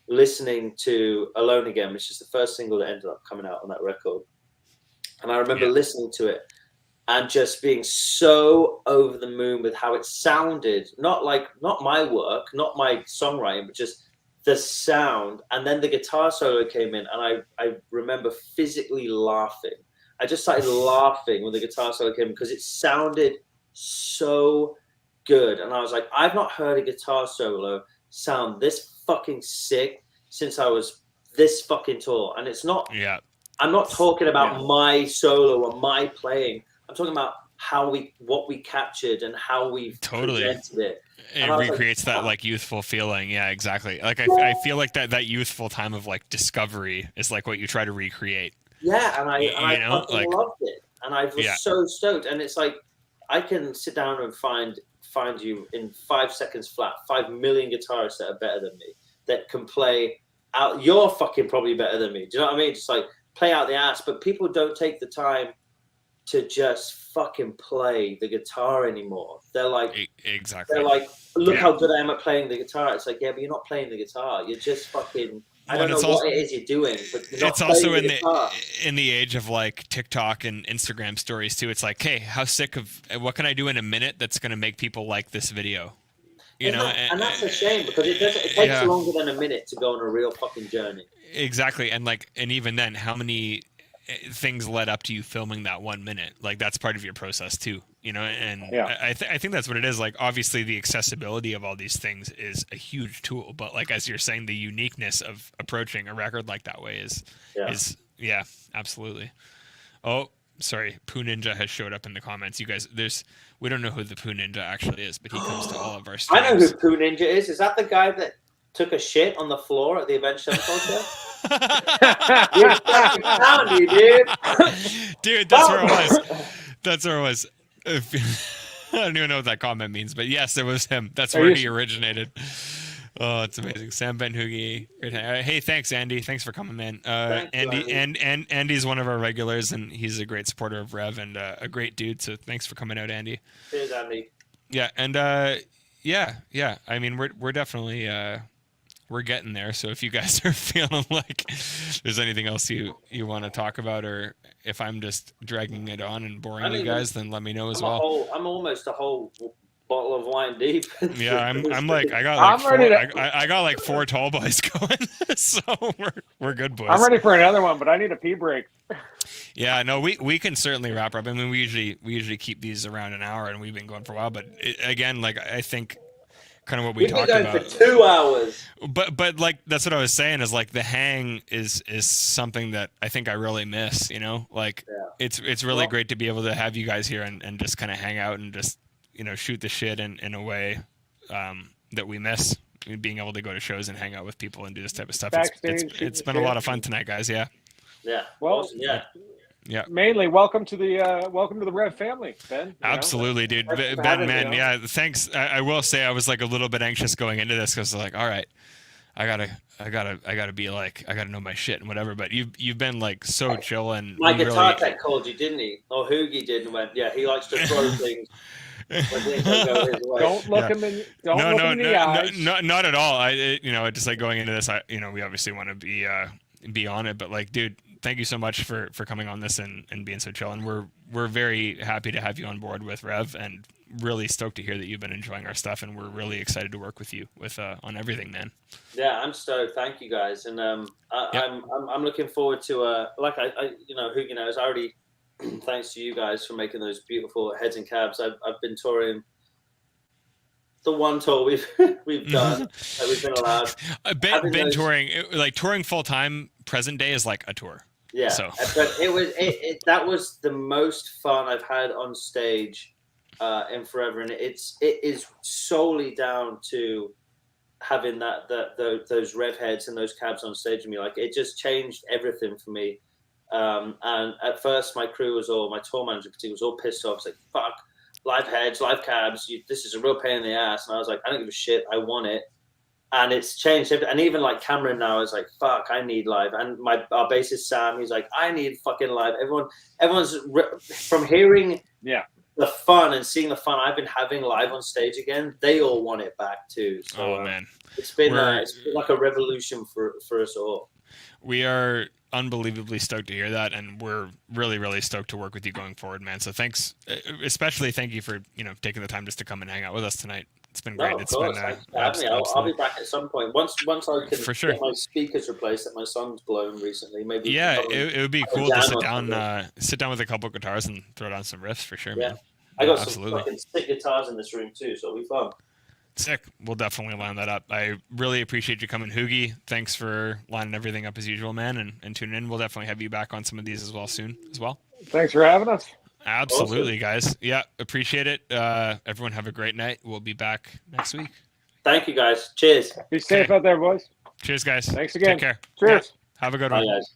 listening to Alone Again, which is the first single that ended up coming out on that record. And I remember listening to it and just being so over the moon with how it sounded. Not my work, not my songwriting, but just the sound. And then the guitar solo came in, and I remember physically laughing. I just started laughing when the guitar solo came in because it sounded so good. And I was like, I've not heard a guitar solo sound this fucking sick since I was this fucking tall. And it's not, I'm not talking about my solo or my playing. I'm talking about what we captured and how we presented it. It recreates that like youthful feeling. Yeah, exactly. Like I feel like that youthful time of like discovery is like what you try to recreate. Yeah, and I fucking loved it, and I was so stoked. And it's like I can sit down and find you in 5 seconds flat 5 million guitarists that are better than me, that can play out. You're fucking probably better than me. Do you know what I mean? Just like play out the ass, but people don't take the time to just fucking play the guitar anymore. They're like, exactly. They're like, look how good I am at playing the guitar. It's like, yeah, but you're not playing the guitar. You're just fucking. I don't know what it is you're doing, but you're not it's also in the age of like TikTok and Instagram stories too. It's like, hey, how sick of what can I do in a minute that's going to make people like this video? You know, and that's a shame because it takes longer than a minute to go on a real fucking journey. Exactly, and even then, how many things led up to you filming that 1 minute? Like that's part of your process too, you know. And I think that's what it is. Like obviously the accessibility of all these things is a huge tool, but like as you're saying, the uniqueness of approaching a record like that way is absolutely. Oh, sorry, Poo Ninja has showed up in the comments. You guys, we don't know who the Poo Ninja actually is, but he comes to all of our streams. I know who Poo Ninja is. Is that the guy that took a shit on the floor at the Avenged Sevenfold? You're fucking pound, you dude. Dude, that's where it was. That's where it was. I don't even know what that comment means, but yes, it was him. That's where he originated. Oh, it's amazing. Sam Ben Hoogie. Hey, thanks, Andy. Thanks for coming, man. Andy's one of our regulars, and he's a great supporter of Revv and a great dude. So thanks for coming out, Andy. Cheers, Andy. Yeah, and yeah. I mean, we're definitely we're getting there. So if you guys are feeling like there's anything else you want to talk about, or if I'm just dragging it on and boring you guys, then let me know as well. I'm almost a whole bottle of wine deep. Yeah, I'm like I got like 4 tall boys going, so we're good boys. I'm ready for another one, but I need a pee break. Yeah, no, we can certainly wrap up. I mean, we usually keep these around an hour, and we've been going for a while. But again, like I think kind of what we talked about. For 2 hours. But like that's what I was saying is like the hang is something that I think I really miss. You know, like it's really great to be able to have you guys here and just kind of hang out and just shoot the shit in a way that we miss. Being able to go to shows and hang out with people and do this type of stuff. It's been a lot of fun tonight, guys. Yeah. Yeah. Well, awesome. Yeah. Yeah. Mainly, welcome to the Revv family, Ben. Absolutely, dude. Ben, man, yeah. Thanks. I will say I was like a little bit anxious going into this because like, all right, I gotta be like, I gotta know my shit and whatever. But you've been like so chill and my guitar tech called you, didn't he? Or Hoogie did and went, yeah, he likes to throw things. Don't look him in. Don't look him in the eyes. Not at all. Just like going into this, we obviously want to be on it, but like, dude, thank you so much for coming on this and being so chill. And we're very happy to have you on board with Revv, and really stoked to hear that you've been enjoying our stuff. And we're really excited to work with you on everything, man. Yeah, I'm stoked. Thank you guys, and I'm looking forward to like Hoogie knows I already. Thanks to you guys for making those beautiful heads and cabs. I've been touring. The one tour we've done that we've been allowed. Been touring, like touring full time. Present day is like a tour. Yeah, so. But that was the most fun I've had on stage in forever, and it is solely down to having those Revv heads and those cabs on stage with me. Like it just changed everything for me. And at first, my tour manager was all pissed off. It's like, fuck, live heads, live cabs. This is a real pain in the ass. And I was like, I don't give a shit. I want it. And it's changed. And even like Cameron now is like, fuck, I need live. And our bassist Sam, he's like, I need fucking live. Everyone's from hearing the fun and seeing the fun I've been having live on stage again. They all want it back too. So man, it's been like a revolution for us all. We are unbelievably stoked to hear that, and we're really, really stoked to work with you going forward, man. So thanks, especially thank you for taking the time just to come and hang out with us tonight. It's been great. It's been I'll be back at some point. Once I can get my speakers replaced that my song's blown recently. Maybe it would be cool to sit down with a couple of guitars and throw down some riffs for sure, man. I got some fucking sick guitars in this room too, so it'll be fun. Sick. We'll definitely line that up. I really appreciate you coming, Hoogie. Thanks for lining everything up as usual, man, and tuning in. We'll definitely have you back on some of these as well soon as well. Thanks for having us. Absolutely, guys. Yeah, appreciate it. Everyone have a great night. We'll be back next week. Thank you, guys. Cheers. Be safe out there, boys. Cheers, guys. Thanks again. Take care. Cheers. Yeah. Have a good one. Bye, guys.